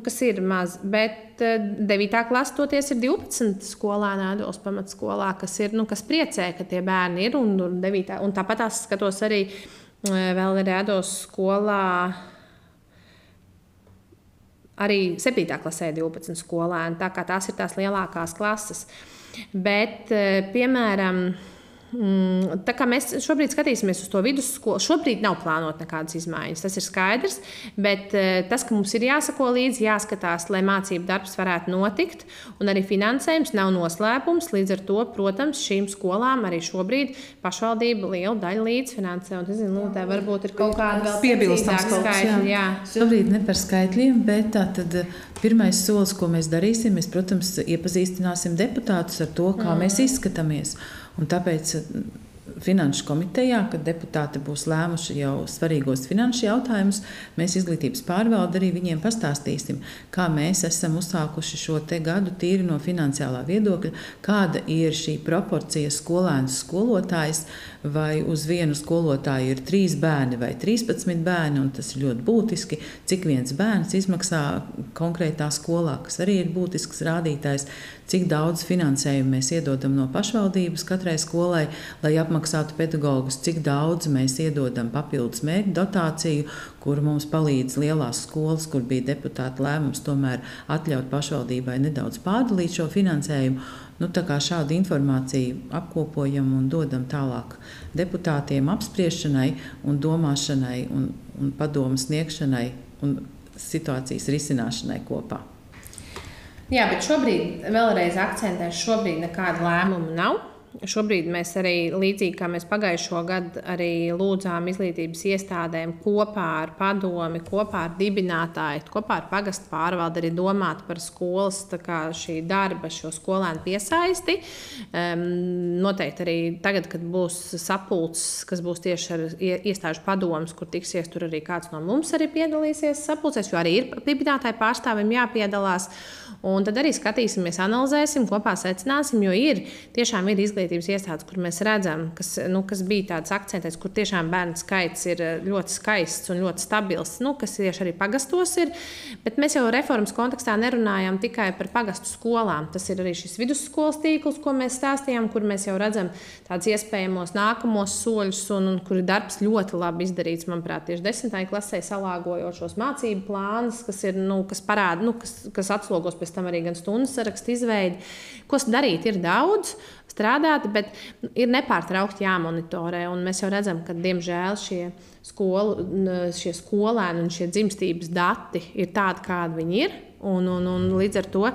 kas ir maz. Bet 9. klase toties ir 12 skolēni Ādols pamatskolā, kas priecē, ka tie bērni ir. Un tāpat tās skatos arī vēl ir Ādols skolā. Arī 7. klasē 12 skolēni, tā kā tās ir tās lielākās klases. Bet, piemēram, tā kā mēs šobrīd skatīsimies uz to vidusskolu, šobrīd nav plānot nekādas izmaiņas, tas ir skaidrs, bet tas, ka mums ir jāsako līdzi, jāskatās, lai mācību darbs varētu notikt, un arī finansējums nav noslēpums, līdz ar to, protams, šīm skolām arī šobrīd pašvaldība lielu daļu līdzfinansē, un es zinu, tā varbūt ir kaut kāda vēl piebilstams skaitļi. Jā. Šobrīd ne par skaitļiem, bet tātad pirmais solis, ko mēs darīsim, mēs, protams, iepazīstināsim deputātus ar to, kā mēs izskatāmies. Un tāpēc Finanšu komitejā, kad deputāti būs lēmuši jau svarīgos finanšu jautājumus, mēs izglītības pārvalde arī viņiem pastāstīsim, kā mēs esam uzsākuši šo te gadu tīri no finansiālā viedokļa, kāda ir šī proporcija skolēns skolotājs, vai uz vienu skolotāju ir 3 bērni vai 13 bērni, un tas ir ļoti būtiski, cik viens bērns izmaksā konkrētā skolā, kas arī ir būtisks rādītājs, cik daudz finansējumu mēs iedodam no pašvaldības katrai skolai, lai apmaksātu pedagogus, cik daudz mēs iedodam papildus mērķu dotāciju, kur mums palīdz lielās skolas, kur bija deputāta lēmums tomēr atļaut pašvaldībai nedaudz pārdalīt šo finansējumu. Tā kā šādu informāciju apkopojam un dodam tālāk deputātiem apspriešanai un domāšanai un padomu sniegšanai un situācijas risināšanai kopā. Jā, bet šobrīd vēlreiz akcentēšu, šobrīd nekāda lēmuma nav. šobrīd mēs arī līdzīgi kā mēs pagājušo gadu arī lūdzām izglītības iestādēm kopā ar padomi, kopā ar dibinātāju, kopā ar pagastu pārvaldi arī domāt par skolas šī darba, šo skolēnu piesaisti. Noteikti arī tagad, kad būs sapulces, kas būs tieši ar iestāžu padomus, kur tiksies, tur arī kāds no mums arī piedalīsies sapulcēs, jo arī ir dibinātāju pārstāvim jāpiedalās. Un tad arī skatīsimies, analizēsim, kopā secināsim, jo tiešām ir izglītības iestādes, kur mēs redzam, kas bija tāds akcentēts, kur tiešām bērnu skaits ir ļoti skaists un ļoti stabils, kas tieši arī pagastos ir. Bet mēs jau reformas kontekstā nerunājam tikai par pagastu skolām. Tas ir arī šis vidusskolas tīkls, ko mēs stāstījām, kur mēs jau redzam tādus iespējamos nākamos soļus un kur ir darbs ļoti labi izdarīts, manuprāt, tieši 10. klasē salāgojot šos mācību plānus, kas parāda, kas atslogos pēc tam arī gan stundu sarakstu izveidi. Ko darīt ir daudz, strādāt, bet ir nepārtraukti jāmonitorē. Un mēs jau redzam, ka, diemžēl, šie skolēni un šie dzimstības dati ir tādi, kādi viņi ir. Un līdz ar to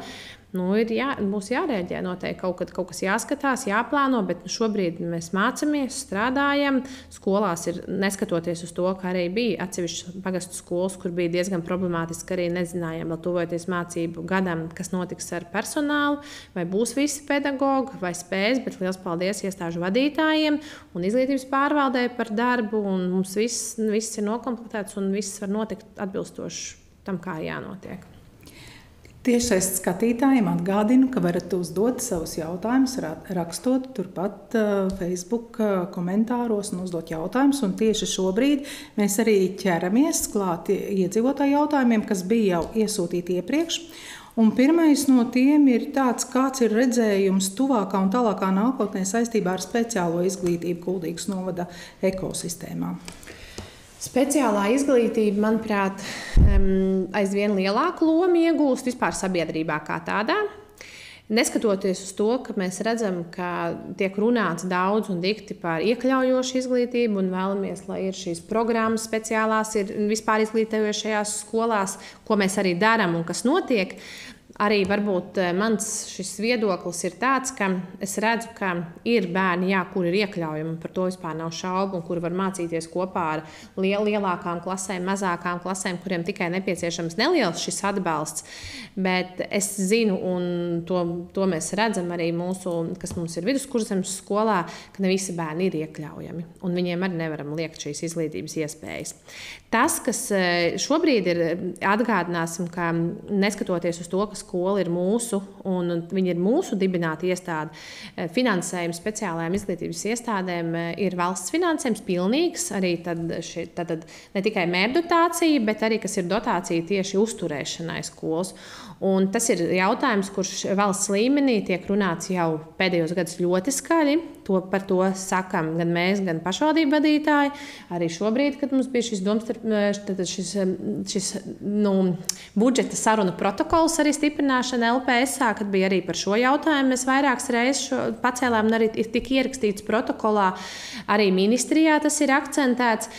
būs jārēģē noteikti kaut kas jāskatās, jāplāno, bet šobrīd mēs mācāmies, strādājam. Skolās ir, neskatoties uz to, ka arī bija atsevišķas pagastu skolas, kur bija diezgan problemātiski, arī nezinājām, vēl tuvojoties mācību gadam, kas notiks ar personālu, vai būs visi pedagogi, vai spēs, bet liels paldies iestāžu vadītājiem un izglītības pārvaldē par darbu, un mums viss ir nokomplektēts un viss var notikt atbilstoši tam, kā jānotiek. Tiešais skatītājiem atgādinu, ka varat uzdot savus jautājumus, rakstot turpat Facebook komentāros un uzdot jautājumus. Un tieši šobrīd mēs arī ķeramies klāt iedzīvotāju jautājumiem, kas bija jau iesūtīti iepriekš. Un pirmais no tiem ir tāds, kāds ir redzējums tuvākā un tālākā nākotnē saistībā ar speciālo izglītību Kuldīgas novada ekosistēmā. Speciālā izglītība, manuprāt, aizvien lielāku lomu iegūst vispār sabiedrībā kā tādā. Neskatoties uz to, ka mēs redzam, ka tiek runāts daudz un dikti par iekļaujošu izglītību un vēlamies, lai ir šīs programmas speciālās, ir vispār izglītojošajās skolās, ko mēs arī darām un kas notiek. Arī varbūt mans šis viedoklis ir tāds, ka es redzu, ka ir bērni, kuri ir iekļaujami, par to vispār nav šaubu, un kuri var mācīties kopā ar lielākām klasēm, mazākām klasēm, kuriem tikai nepieciešams neliels šis atbalsts. Bet es zinu, un to mēs redzam arī kas mums ir viduskurzemes skolā, ka ne visi bērni ir iekļaujami, un viņiem arī nevaram liekt šīs izglītības iespējas. Tas, kas šobrīd ir, atgādināsim, ka neskatoties uz to, ka skola ir mūsu, un viņi ir mūsu dibināta iestāde, finansējums speciālajām izglītības iestādēm ir valsts finansējums pilnīgs, arī tad ne tikai mērdotācija, bet arī, kas ir dotācija tieši uzturēšanai skolas. Un tas ir jautājums, kurš valsts līmenī tiek runāts jau pēdējos gadus ļoti skaļi. Par to sakam gan mēs, gan pašvaldību vadītāji. Arī šobrīd, kad mums bija šis budžeta sarunu protokols arī stiprināšana LPSā, kad bija arī par šo jautājumu, mēs vairākas reizes pacēlām un arī ir tik ierakstīts protokolā. Arī ministrijā tas ir akcentēts,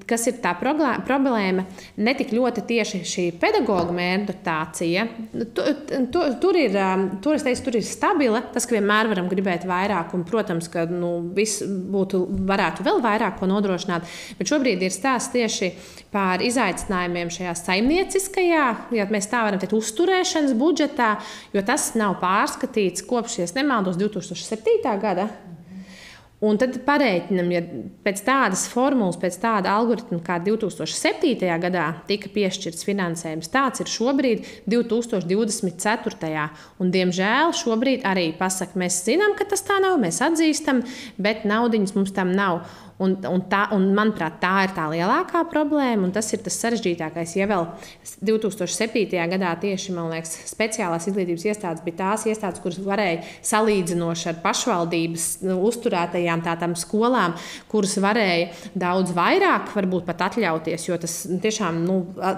kas ir tā problēma, ne tik ļoti tieši šī pedagoga mērdotācija. Tur ir stabila, tas, ka vienmēr varam gribēt vairāk, un, protams, ka viss varētu vēl vairāk ko nodrošināt, bet šobrīd ir stāsts tieši par izaicinājumiem šajā saimnieciskajā, ja mēs tā varam teikt, uzturēšanas budžetā, jo tas nav pārskatīts kopš, ja nemaldos, 2007. gada. Un tad parēķinam, ja pēc tādas formulas, pēc tāda algoritma, kā 2007. gadā tika piešķirts finansējums, tāds ir šobrīd 2024. Un, diemžēl, šobrīd arī pasaka, mēs zinām, ka tas tā nav, mēs atzīstam, bet naudiņas mums tam nav. Un, manuprāt, tā ir tā lielākā problēma, un tas ir tas sarežģītākais. Ja vēl 2007. gadā tieši, man liekas, speciālās izglītības iestādes bija tās iestādes, kuras varēja salīdzinoši ar pašvaldības uzturētajām tādām skolām, kuras varēja daudz vairāk varbūt pat atļauties, jo tas tiešām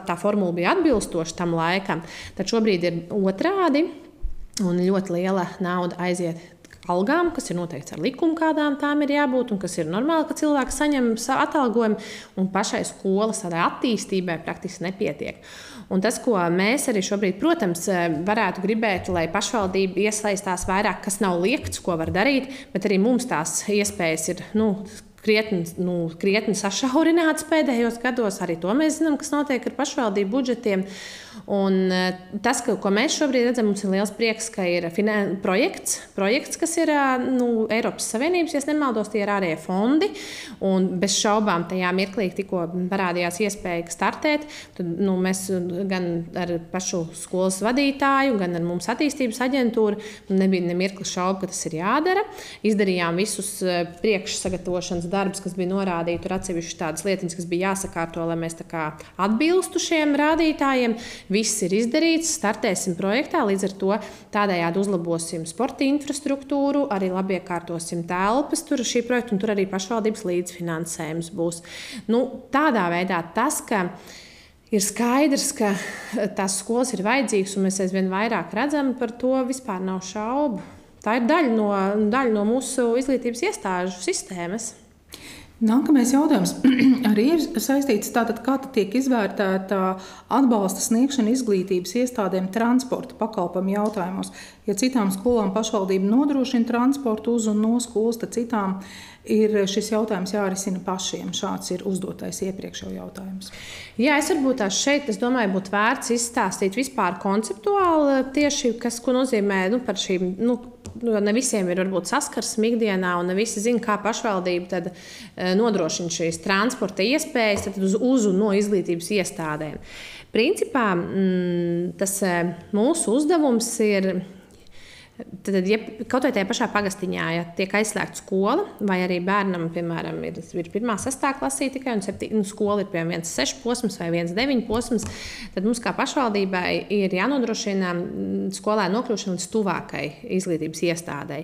tā formula bija atbilstoša tam laikam. Tad šobrīd ir otrādi, un ļoti liela nauda aiziet algām, kas ir noteikts ar likumu, kādām tām ir jābūt, un kas ir normāli, ka cilvēki saņem atalgojumu, un pašai skolas tādai attīstībai praktiski nepietiek. Un tas, ko mēs arī šobrīd, protams, varētu gribēt, lai pašvaldība iesaistās vairāk, kas nav liekts, ko var darīt, bet arī mums tās iespējas ir krietni sašaurināts pēdējos gados. Arī to mēs zinām, kas notiek ar pašvaldību budžetiem. Un tas, ko mēs šobrīd redzam, mums ir liels prieks, ka ir projekts, kas ir Eiropas Savienības, ja nemaldos, tie ir ārējie fondi. Un bez šaubām tajā mirklī tikko parādījās iespēja startēt. Tad mēs gan ar pašu skolas vadītāju, gan ar mums attīstības aģentūru nebija nemirkli šaubu, ka tas ir jādara. Izdarījām visus priekšsagatavošanas darbus, kas bija norādīti, tur atsevišķi tādas lietiņas, kas bija jāsakārto, lai mēs tā kā atbilstu šiem rādītājiem. Viss ir izdarīts, startēsim projektā, līdz ar to tādējādi uzlabosim sporta infrastruktūru, arī labi iekārtosim telpas tur šī projekta, un tur arī pašvaldības līdzfinansējums būs. Tādā veidā tas, ka ir skaidrs, ka tās skolas ir vajadzīgas, un mēs aizvien vairāk redzam, par to vispār nav šaubu. Tā ir daļa no mūsu izglītības iestāžu sistēmas. Nākamais jautājums arī ir saistīts tātad, kā tiek izvērtēta atbalsta sniegšana izglītības iestādēm transporta pakalpojumu jautājumos. Ja citām skolām pašvaldība nodrošina transportu uz un no skolas, tad citām ir šis jautājums jārisina pašiem. Šāds ir uzdotais iepriekšējo jautājums. Jā, es varbūt šeit, es domāju, būtu vērts izstāstīt vispār konceptuāli tieši, ko nozīmē par šīm, ne visiem ir varbūt saskarsme ikdienā, un ne visi zina, kā pašvaldība tad nodrošina šīs transporta iespējas tad uz un no izglītības iestādēm. Principā tas mūsu uzdevums ir, tad, ja kaut vai tajā pašā pagastiņā, ja tiek aizslēgta skola, vai arī bērnam, piemēram, ir 1.–6. klasī tikai, un skola ir piemēram 1.6 posms vai 1.9 posms, tad mums kā pašvaldībai ir jānodrošina skolē nokļūšana līdz tuvākai izglītības iestādei.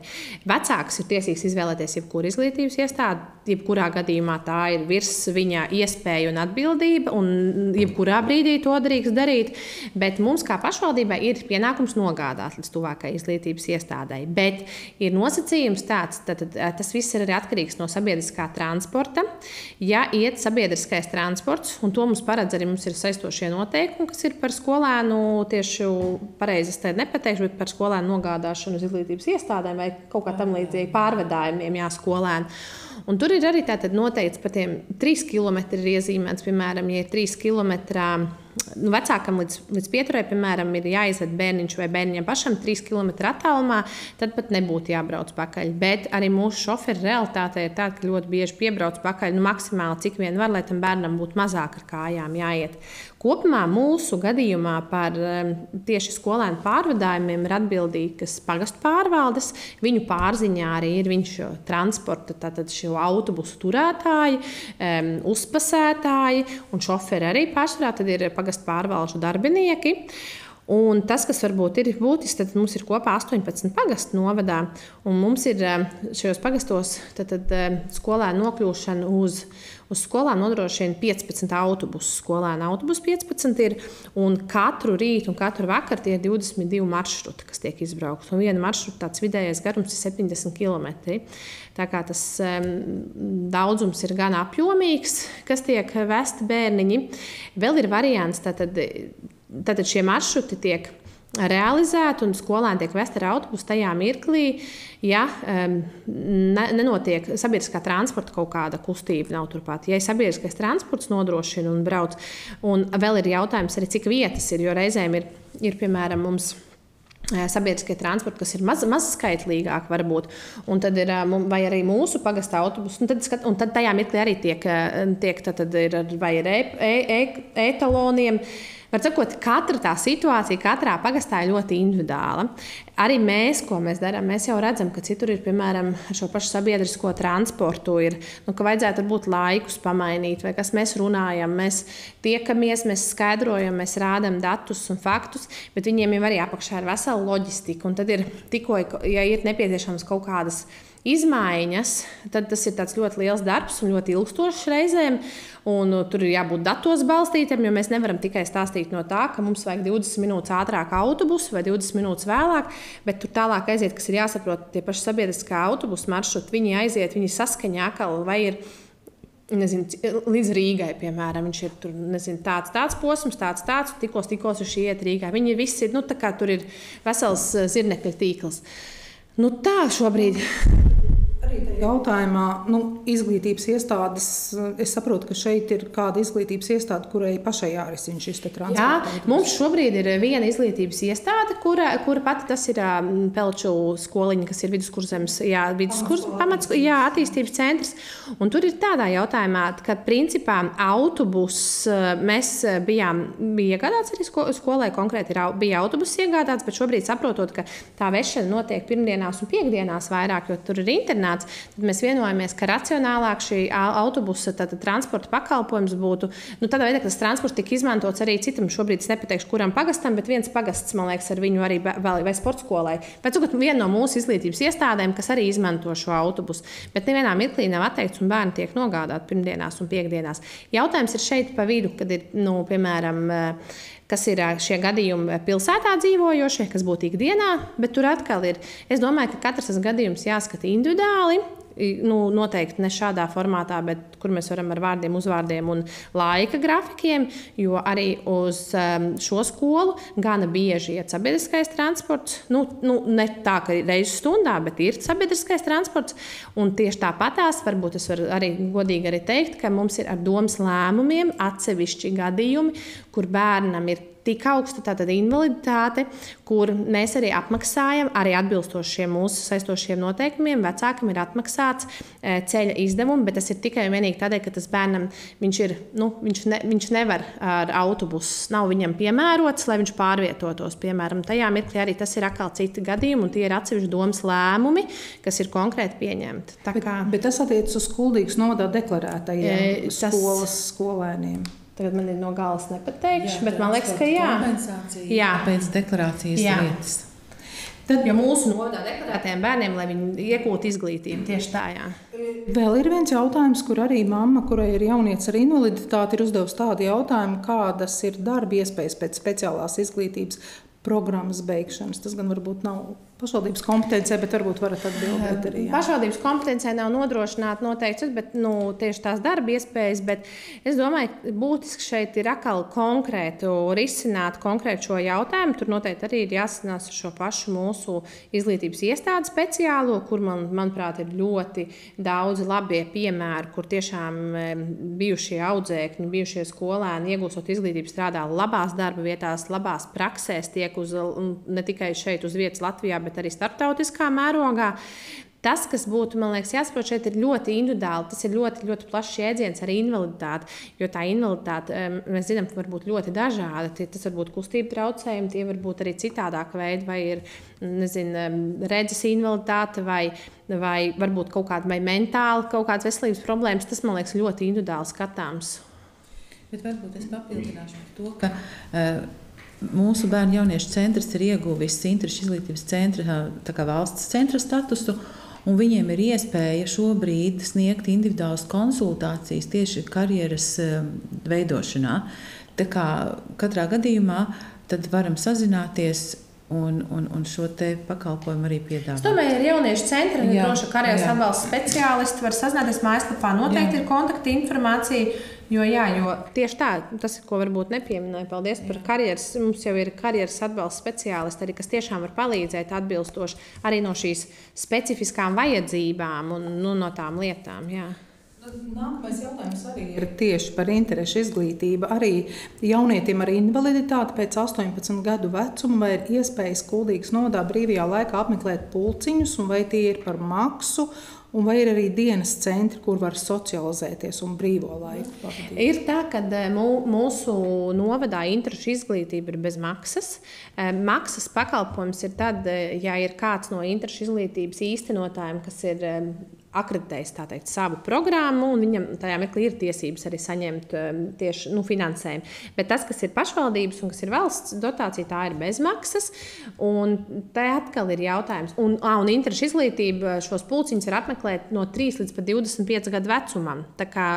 Vecāks ir tiesīgs izvēlēties jebkuru izglītības iestādi, jebkurā gadījumā tā ir virs viņa iespēja un atbildība, un jebkurā brīdī to drīkst darīt, bet mums kā pašvaldībai ir pienākums nogādāt līdz tuvākai izglītības iestādei. Bet ir nosacījums tāds, tad tas viss ir arī atkarīgs no sabiedriskā transporta. Ja iet sabiedriskais transports, un to mums paredz arī mums ir saistošie noteikumi, kas ir par skolēnu, tieši pareizi es te nepateikšu, bet par skolēnu nogādāšanu uz izglītības iestādēm vai kaut kā tam līdzīgi pārvedājumiem, skolēnu. Un tur ir arī tātad noteikts par tiem 3 km ir iezīmēts, piemēram, ja ir 3 km vecākam līdz pieturai, piemēram, ir jāizved bērniņš vai bērniņam pašam 3 km attālumā, tad pat nebūtu jābrauc pakaļ. Bet arī mūsu šoferi realitāte ir tāda, ka ļoti bieži piebrauc pakaļ, maksimāli cik vien var, lai tam bērnam būtu mazāk ar kājām jāiet. Kopumā mūsu gadījumā par tieši skolēnu pārvadājumiem ir atbildīgas pagastu pārvaldes. Viņu pārziņā arī ir viņš transporta, tātad šo autobusu turētāji, uzpasētāji un šoferi arī pārsvarā, tad ir pagastu pārvalžu darbinieki. Un tas, kas varbūt ir būtisks, tad mums ir kopā 18 pagastu novadā, un mums ir šajos pagastos skolēnu nokļūšana uz skolām nodrošina 15 autobusu. Skolēnu autobusu 15 ir, un katru rītu un katru vakaru tie ir 22 maršruti, kas tiek izbraukti. Un viena maršruta tāds vidējais garums ir 70 km. Tā kā tas daudzums ir gan apjomīgs, kas tiek vesti bērniņi. Vēl ir variants, tātad šie maršruti tiek realizēti un skolēni tiek vesti ar autobusu tajā mirklī, ja nenotiek sabiedriskā transporta kaut kāda kustība nav turpat. Ja sabiedriskais transports nodrošina un brauc, un vēl ir jautājums arī, cik vietas ir, jo reizēm ir piemēram, mums sabiedriskie transporti, kas ir mazskaitlīgāk varbūt, un tad ir, vai arī mūsu pagasta autobusu, un tad tajā mirklī arī tiek ir, vai ir e-taloniem. Var sakot, katra tā situācija, katrā pagastā ir ļoti individuāla. Arī mēs, ko mēs darām, mēs jau redzam, ka citur ir, piemēram, šo pašu sabiedrisko transportu ir, ka vajadzētu varbūt laikus pamainīt, vai kas mēs runājam, mēs tiekamies, mēs skaidrojam, mēs rādam datus un faktus, bet viņiem jau arī apakšā ir vesela loģistika, un tad ir tikko, ja ir nepieciešams kaut kādas izmaiņas, tad tas ir tāds ļoti liels darbs un ļoti ilgstošs reizēm. Un tur ir jābūt datos balstītiem, jo mēs nevaram tikai stāstīt no tā, ka mums vajag 20 minūtes ātrāk autobusu vai 20 minūtes vēlāk, bet tur tālāk aiziet, kas ir jāsaprot, tie paši sabiedriskā autobusu maršruti, viņi aiziet, viņi saskaņā atkal vai ir, nezinu, līdz Rīgai, piemēram, viņš ir tur, nezinu, tāds posms, tāds, tikos uz šī iet Rīgai. Viņi visi ir, nu, tā kā tur ir vesels zirnekļa tīkls. Nu, tā šobrīd. Arī tajā jautājumā, izglītības iestādes, es saprotu, ka šeit ir kāda izglītības iestāde, kurai pašai jārisina šis transports. Jā, mums šobrīd ir viena izglītības iestāde, kura pati tas ir Pelču skoliņa, kas ir viduskurzemes, attīstības centrs. Un tur ir tādā jautājumā, ka principā autobus mēs bija iegādāts arī skolai, konkrēti bija autobus iegādāts, bet šobrīd saprotot, ka tā vešana notiek pirmdienās un piekdienās vairāk, jo tur ir internāts. Tad mēs vienojamies, ka racionālāk šī autobusa transporta pakalpojums būtu tādā veidā, ka tas transports tika izmantots arī citam. Šobrīd es nepateikšu, kuram pagastam, bet viens pagasts, man liekas, ar viņu arī vai sporta skolai. Pēc tam viena no mūsu izglītības iestādēm, kas arī izmanto šo autobusu. Bet nevienā mirklī nav atteikts un bērni tiek nogādāti pirmdienās un piekdienās. Jautājums ir šeit pa vidu, kad ir, piemēram, kas ir šie gadījumi pilsētā dzīvojošie, kas būtu ikdienā, bet tur atkal ir. Es domāju, ka katrs tas gadījums jāskata individuāli. Noteikti ne šādā formātā, bet kur mēs varam ar vārdiem, uzvārdiem un laika grafikiem, jo arī uz šo skolu gana bieži iet sabiedriskais transports. Ne tā, ka reizi stundā, bet ir sabiedriskais transports. Un tieši tāpatās, varbūt es varu arī godīgi arī teikt, ka mums ir ar domas lēmumiem atsevišķi gadījumi, kur bērnam ir tik augsta tātad invaliditāte, kur mēs arī apmaksājam, arī atbilstoši šiem mūsu saistošiem noteikumiem, vecākam ir atmaksāts ceļa izdevumi, bet tas ir tikai un vienīgi tādēļ, ka tas bērnam, viņš nevar ar autobusu, nav viņam piemērots, lai viņš pārvietotos, piemēram. Tajā mirklī arī tas ir atkal citi gadījumi, un tie ir atsevišķi domas lēmumi, kas ir konkrēti pieņemti. Bet tas attiecas uz Kuldīgas novadā deklarētajiem skolas skolēniem. Tagad man ir no galas nepateikšu, bet man liekas, ka jā. Jā, pēc deklarācijas vietas. Tad, jo mūsu novadā deklarētajiem bērniem, lai viņi iegūtu izglītību, tieši tā, jā. Vēl ir viens jautājums, kur arī mamma, kurai ir jaunietis ar invaliditāti, ir uzdevusi tādu jautājumu, kādas ir darba iespējas pēc speciālās izglītības programmas beigšanas. Tas gan varbūt nav pašvaldības kompetencē, bet varbūt varat atbildēt arī. Jā. Pašvaldības kompetencē nav nodrošināt noteikts, bet tieši tās darba iespējas, bet es domāju, ka būtiski šeit ir atkal konkrētu risināt konkrētu šo jautājumu. Tur noteikti arī ir jāsasinās ar šo pašu mūsu izglītības iestādi speciālo, kur manuprāt ir ļoti daudz labie piemēri, kur tiešām bijušie audzēkņi, bijušie skolēni iegūstot izglītību strādā labās darba vietās, labās praksēs, tiek ne tikai šeit uz vietas Latvijā, bet arī starptautiskā mērogā. Tas, kas būtu, man liekas, jāsaprot šeit, ir ļoti individuāli. Tas ir ļoti, ļoti plašs jēdziens ar invaliditāti, jo tā invaliditāte, mēs zinām, var būt ļoti dažāda. Tas var būt kustību traucējumi, tie var būt arī citādāka veida, vai ir, redzes invaliditāte, vai varbūt kaut kāda vai mentāli kaut kādas veselības problēmas. Tas, man liekas, ļoti individuāli skatāms. Bet varbūt es papildināšu par to, ka mūsu bērnu jauniešu centrs ir ieguvis interešu izglītības centra valsts centra statusu, un viņiem ir iespēja šobrīd sniegt individuālas konsultācijas tieši karjeras veidošanā. Tā kā katrā gadījumā tad varam sazināties un šo te pakalpojumu arī piedāvāt. Es domāju, ar jauniešu centru un droši karjeras atbalsta speciālisti var sazināties mājaslapā. Noteikti ir kontakta informācija. Jo tieši tā, tas ir, ko varbūt nepieminēju. Paldies par karjeras. Mums jau ir karjeras atbalsta speciālisti, arī, kas tiešām var palīdzēt atbilstoši arī no šīs specifiskām vajadzībām un no tām lietām. Jā. Nākamais jautājums arī ir tieši par interešu izglītību. Arī jaunietim ar invaliditāti pēc 18 gadu vecuma vai ir iespējas Kuldīgas novadā brīvajā laikā apmeklēt pulciņus, un vai tie ir par maksu, un vai ir arī dienas centri, kur var socializēties un brīvo laiku pavadīt? Ir tā, ka mūsu novadā interešu izglītība ir bez maksas. Maksas pakalpojums ir tad, ja ir kāds no interešu izglītības īstenotājiem, kas ir akreditējis savu programmu, un viņam tajā mirklī ir tiesības arī saņemt tieši finansējumu. Bet tas, kas ir pašvaldības un kas ir valsts dotācija, tā ir bezmaksas. Un tā atkal ir jautājums. Un interešu izglītība šos pulciņus var apmeklēt no 3 līdz pat 25 gadu vecumam. Tā kā,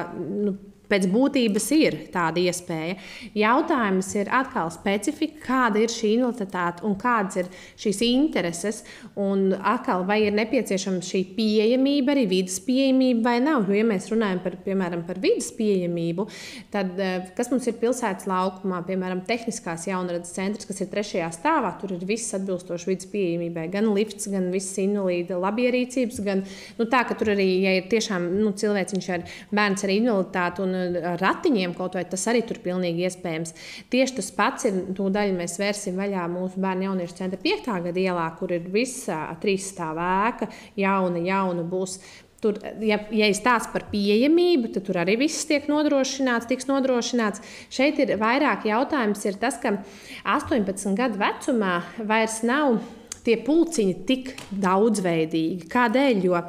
pēc būtības ir tāda iespēja. Jautājums ir atkal specifika, kāda ir šī invaliditāte un kādas ir šīs intereses. Un atkal, vai ir nepieciešama šī pieejamība, arī vidas pieejamība vai nav. Jo, ja mēs runājam piemēram, par vidas pieejamību, tad kas mums ir pilsētas laukumā, piemēram, tehniskās jaunradzes centrs, kas ir 3. stāvā, tur ir viss atbilstoši vidas pieejamībai. Gan lifts, gan viss invalīda labierīcības, gan tā, ka tur arī, ja ir tiešām cilvēciņš ar bērns ar invaliditāti un ratiņiem kaut vai, tas arī tur pilnīgi iespējams. Tieši tas pats ir, tūdaļ mēs vērsim vaļā mūsu bērnu jauniešu centra 5. gada ielā, kur ir visa 3 stāva ēka, jauna būs. Tur, ja ir stāsts par pieejamību, tad tur arī viss tiks nodrošināts. Šeit ir vairāk jautājums, ir tas, ka 18 gadu vecumā vairs nav tie pulciņi tik daudzveidīgi. Kādēļ? Jo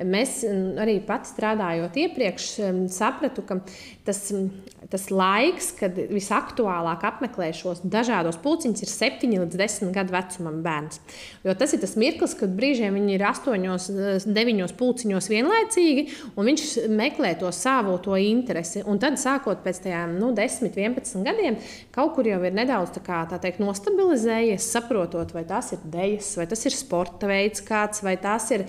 mēs arī pati strādājot iepriekš sapratu, ka tas laiks, kad visaktuālāk apmeklē šos dažādos pulciņus, ir 7 līdz 10 gadu vecumam bērns. Jo tas ir tas mirklis, kad brīžiem viņi ir 8, 9 pulciņos vienlaicīgi, un viņš meklē to savu interesi. Un tad, sākot pēc tajām 10, 11 gadiem, kaut kur jau ir nedaudz tā teikt, nostabilizējies, saprotot, vai tās ir dejas, vai tas ir sporta veids kāds, vai tās ir,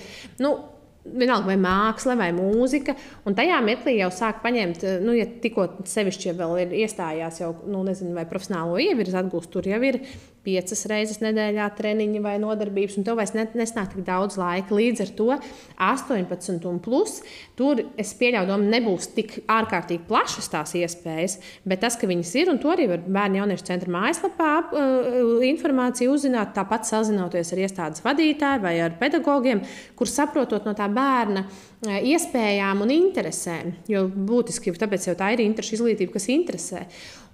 vienalga, vai māksla, vai mūzika. Un tajā mirklī jau sāk paņemt, ja tikko sevišķi vēl ir iestājās jau, nezinu, vai profesionālo ievirzi atgūst, tur jau ir 5 reizes nedēļā treniņi vai nodarbības, un tev vairs nesnāk tik daudz laika. Līdz ar to 18 un plus, tur es pieļauju, nebūs tik ārkārtīgi plašas tās iespējas, bet tas, ka viņas ir, un to arī var bērnu jauniešu centra mājaslapā informāciju uzzināt, tāpat sazinoties ar iestādes vadītāju vai ar pedagogiem, kur saprotot no tā bērna iespējām un interesēm, jo būtiski tāpēc jau tā ir interešu izglītība, kas interesē.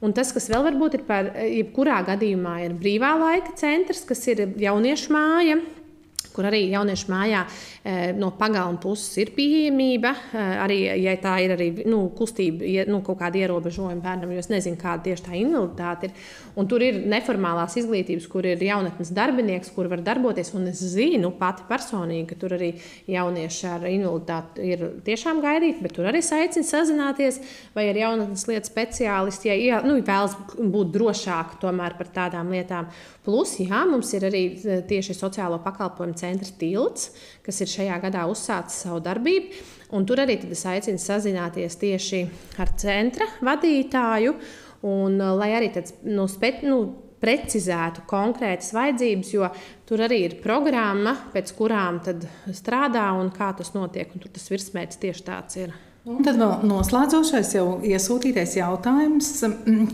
Un tas, kas vēl varbūt ir par jebkurā gadījumā, ir brīvā laika centrs, kas ir jauniešu māja, kur arī jauniešu mājā no pagalma puses ir pieejamība, arī, ja tā ir arī kustība, kaut kāda ierobežojuma bērnam, jo es nezinu, kāda tieši tā invaliditāte ir. Un tur ir neformālās izglītības, kur ir jaunatnes darbinieks, kur var darboties, un es zinu pati personīgi, ka tur arī jaunieši ar invaliditāti ir tiešām gaidīti, bet tur arī aicina sazināties, vai ar jaunatnes lietu speciālisti, ja vēlas būt drošāk tomēr par tādām lietām. Plus, mums ir arī tieši sociālo pakalpojumu centra Tilts, kas ir šajā gadā uzsācis savu darbību. Un tur arī es aicinu sazināties tieši ar centra vadītāju, un lai arī precizētu konkrētas vajadzības, jo tur arī ir programma, pēc kurām tad strādā un kā tas notiek. Un tur tas virsmērķis tieši tāds ir. Un tad vēl noslēdzošais jau iesūtītais jautājums,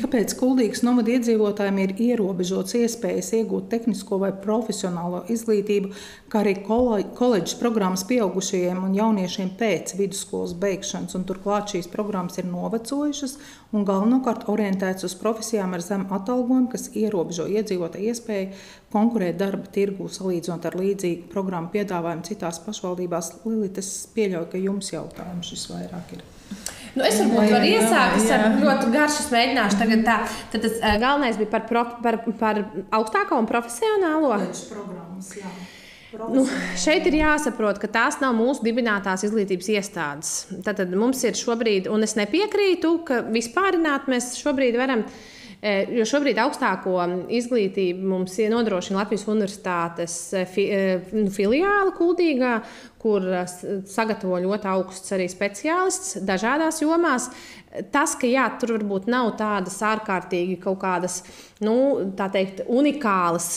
kāpēc Kuldīgas novada iedzīvotājiem ir ierobežots iespējas iegūt tehnisko vai profesionālo izglītību, kā arī koledžas programmas pieaugušajiem un jauniešiem pēc vidusskolas beigšanas. Un turklāt šīs programmas ir novecojušas un galvenokārt orientētas uz profesijām ar zemu atalgojumu, kas ierobežo iedzīvotāju iespēju konkurēt darba tirgū, salīdzinot ar līdzīgu programmu piedāvājumu citās pašvaldībās. Lilita, es pieļauju, ka jums jautājums šis vairāk ir. Es varbūt varu iesākt, es ar ļoti garšu mēģināšu tagad tā. Tad tas galvenais bija par augstāko un profesionālo. Programmas, jā. Šeit ir jāsaprot, ka tās nav mūsu dibinātās izglītības iestādes. Tātad mums ir šobrīd, un es nepiekrītu, ka vispārināt mēs šobrīd varam, jo šobrīd augstāko izglītību mums nodrošina Latvijas Universitātes filiāla Kuldīgā, kur sagatavo ļoti augsts arī speciālists dažādās jomās. Tas, ka tur varbūt nav tādas ārkārtīgi kaut kādas, tā teikt, unikālas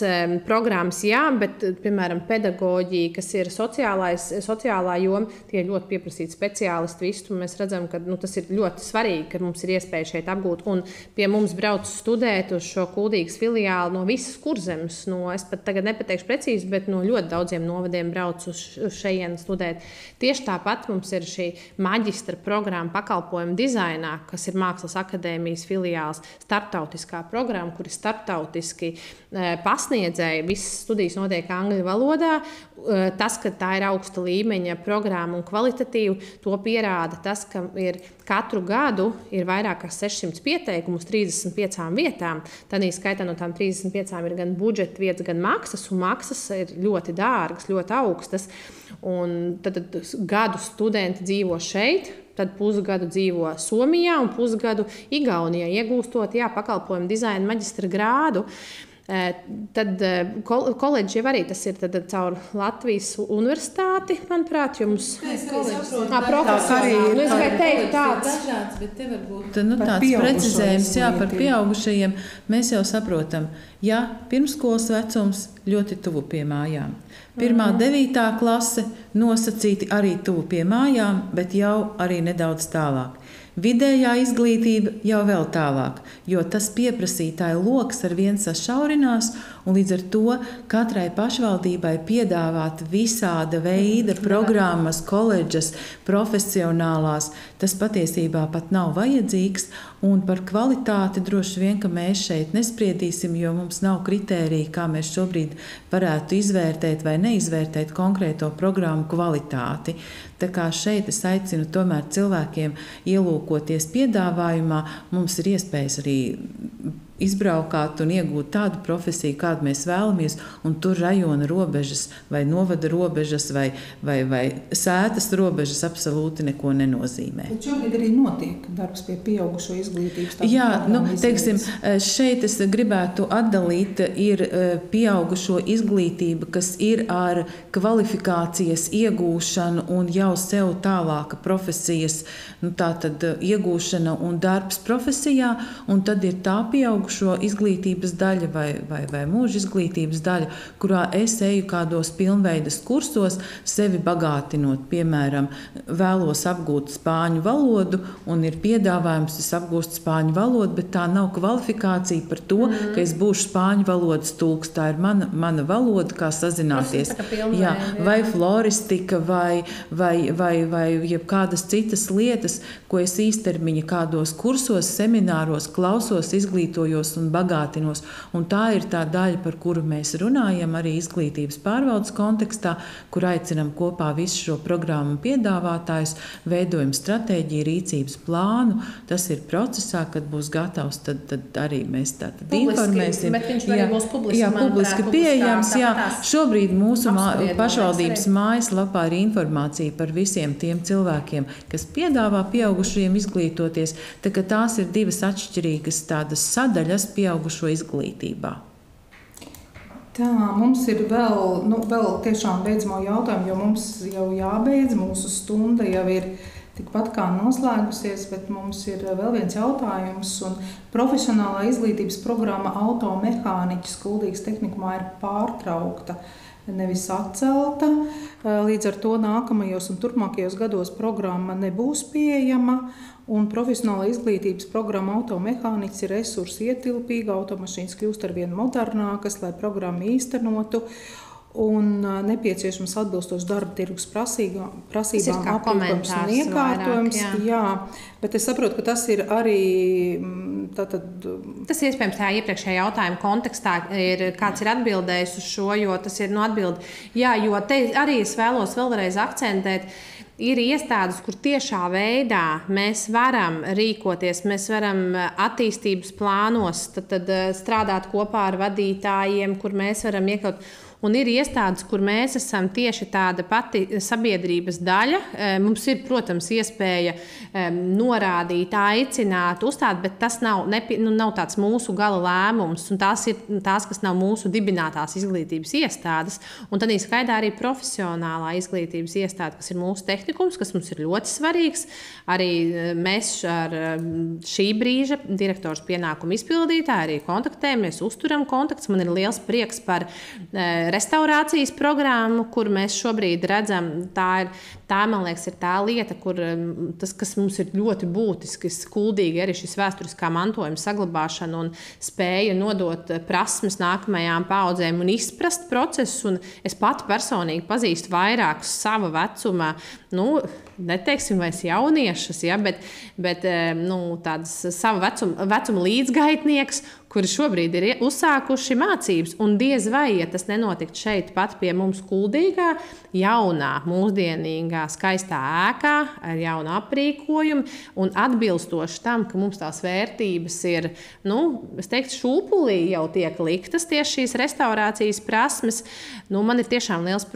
programmas, bet, piemēram, pedagoģija, kas ir sociālā joma, tie ir ļoti pieprasīti speciālisti. Visu mēs redzam, ka tas ir ļoti svarīgi, ka mums ir iespēja šeit apgūt. Un pie mums brauc studēt uz šo Kuldīgas filiāli no visas Kurzemes. Es pat tagad nepateikšu precīzi, bet no ļoti daudziem novadiem brauc uz šejien šodien studēt. Tieši tāpat mums ir šī maģistra programma pakalpojumu dizainā, kas ir Mākslas akadēmijas filiāls, starptautiskā programma, kur ir starptautiski pasniedzēji. Visas studijas notiek angļu valodā. Tas, ka tā ir augsta līmeņa programma un kvalitatīva, to pierāda tas, ka katru gadu ir vairāk kā 600 pieteikumu uz 35 vietām. Tādā skaitā no tām 35 ir gan budžeta vietas, gan maksas, un maksas ir ļoti dārgas, ļoti augstas. Un tad gadu studenti dzīvo šeit, tad pusgadu dzīvo Somijā un pusgadu Igaunijā, iegūstot pakalpojumu dizaina maģistra grādu. Tad koledži jau arī tas ir caur Latvijas universitāti, manuprāt, jums profesori. Es gribēju teikt tāds. Dažāds, bet te varbūt tāds precizējums par pieaugušajiem. Mēs jau saprotam, pirmskolas vecums ļoti tuvu pie mājām. 1. 9. klase nosacīti arī tuvu pie mājām, bet jau arī nedaudz tālāk. Vidējā izglītība jau vēl tālāk, jo tas pieprasītāju loks ar vien sašaurinās, un līdz ar to katrai pašvaldībai piedāvāt visāda veida programmas, koledžas, profesionālās, tas patiesībā pat nav vajadzīgs, un par kvalitāti droši vien, ka mēs šeit nespriedīsim, jo mums nav kritērija, kā mēs šobrīd varētu izvērtēt vai neizvērtēt konkrēto programmu kvalitāti. Tā kā šeit es aicinu tomēr cilvēkiem ielūkoties piedāvājumā, mums ir iespējas arī izbraukāt un iegūt tādu profesiju, kādu mēs vēlamies, un tur rajona robežas vai novada robežas vai sētas robežas absolūti neko nenozīmē. Bet šobrīd arī notiek darbs pie pieaugušo izglītības. Teiksim, šeit es gribētu atdalīt, ir pieaugušo izglītība, kas ir ar kvalifikācijas iegūšanu un jau sev tālāka profesijas, tātad iegūšana un darbs profesijā, un tad ir tā pieaugušo izglītības daļa vai mūža izglītības daļa, kurā es eju kādos pilnveidas kursos, sevi bagātinot. Piemēram, vēlos apgūt spāņu valodu, un ir piedāvājums, es apgūstu spāņu valodu, bet tā nav kvalifikācija par to, ka es būšu spāņu valodas tulks. Tā ir mana valoda, kā sazināties. Vai floristika, vai jebkādas citas lietas, ko es īstermiņa kādos kursos, semināros klausos, izglītojos un bagātinos. Un tā ir tā daļa, par kuru mēs runājam arī izglītības pārvaldes kontekstā, kur aicinam kopā visu šo programmu piedāvātājus, veidojam stratēģiju, rīcības plānu. Tas ir procesā, kad būs gatavs, tad arī mēs tātad informēsim. Bet viņš arī būs publiski pieejams. Šobrīd mūsu pašvaldības mājaslapā ir informācija par visiem tiem cilvēkiem, kas piedāvā pieaugušajiem izglītoties. Tās ir divas atšķirīgas tādas sadaļas pieaugušo izglītībā. Tā, mums ir vēl tiešām beidzamo jautājumu, jo mums jau jābeidz, mūsu stunda jau ir tikpat kā noslēgusies, bet mums ir vēl viens jautājums. Un profesionālā izglītības programma automehāniķis Kuldīgas tehnikumā ir pārtraukta, nevis atcelta. Līdz ar to nākamajos un turpmākajos gados programma nebūs pieejama. Un profesionālā izglītības programma automehāniķis ir resursu ietilpīga, automašīnas kļūst arvien modernākas, lai programmu īstenotu, un nepieciešams atbilstoši darba tirgus prasībām aprīkojums un iekārtojums. Bet es saprotu, ka tas ir arī Tas iespējams tā iepriekšējā jautājuma kontekstā kāds ir atbildējis uz šo, jo tas ir atbildi. Jā, jo te arī es vēlos vēlreiz akcentēt, ir iestādes, kur tiešā veidā mēs varam rīkoties, mēs varam attīstības plānos tad strādāt kopā ar vadītājiem, kur mēs varam iekļaut. Un ir iestādes, kur mēs esam tieši tāda pati sabiedrības daļa. Mums ir, protams, iespēja norādīt, aicināt, uzstāt, bet tas nav tāds mūsu gala lēmums. Un tās ir tās, kas nav mūsu dibinātās izglītības iestādes. Un tad skaidrā arī profesionālā izglītības iestāde, kas ir mūsu tehnikums, kas mums ir ļoti svarīgs. Arī mēs ar šī brīža direktors pienākumu izpildītāju arī kontaktējamies, uzturam kontaktus. Man ir liels prieks par restaurācijas programmu, kur mēs šobrīd redzam, tā man liekas, ir tā lieta, kur tas, kas mums ir ļoti būtiski, skuldīgi arī šis vēsturiskā mantojuma saglabāšana un spēja nodot prasmes nākamajām paudzēm un izprast procesus. Un es pati personīgi pazīstu vairākus sava vecuma, neteiksim vairs jauniešus, ja, bet tādas sava vecuma līdzgaitnieks, kuri šobrīd ir uzsākuši mācības. Un diez vai, ja tas nenotiktu šeit pat pie mums Kuldīgā, jaunā, mūsdienīgā, skaistā ēkā ar jaunu aprīkojumu un atbilstoši tam, ka mums tās vērtības ir, es teiktu, šūpulī jau tiek liktas tieši šīs restaurācijas prasmes. Man ir tiešām liels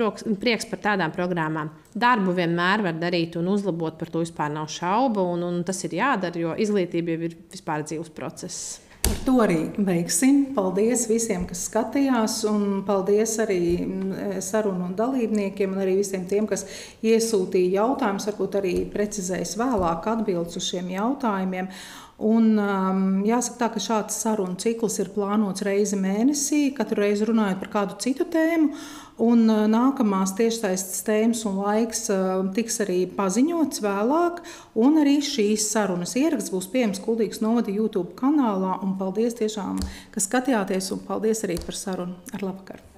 prieks par tādām programmām. Darbu vienmēr var darīt un uzlabot, par to vispār nav šaubu, un tas ir jādara, jo izglītība jau ir vispār dzīves process. Par to arī veiksim. Paldies visiem, kas skatījās, un paldies arī sarunu dalībniekiem un arī visiem tiem, kas iesūtīja jautājumus, varbūt arī precizēs vēlāk atbildes uz šiem jautājumiem. Un, jāsaka tā, ka šāds sarunu cikls ir plānots reizi mēnesī, katru reizi runājot par kādu citu tēmu. Un nākamās tiešsaistes tēmas un laiks tiks arī paziņots vēlāk, un arī šīs sarunas ieraksts būs pieejams Kuldīgas novada YouTube kanālā. Un paldies tiešām, ka skatījāties, un paldies arī par sarunu. Ar labvakaru!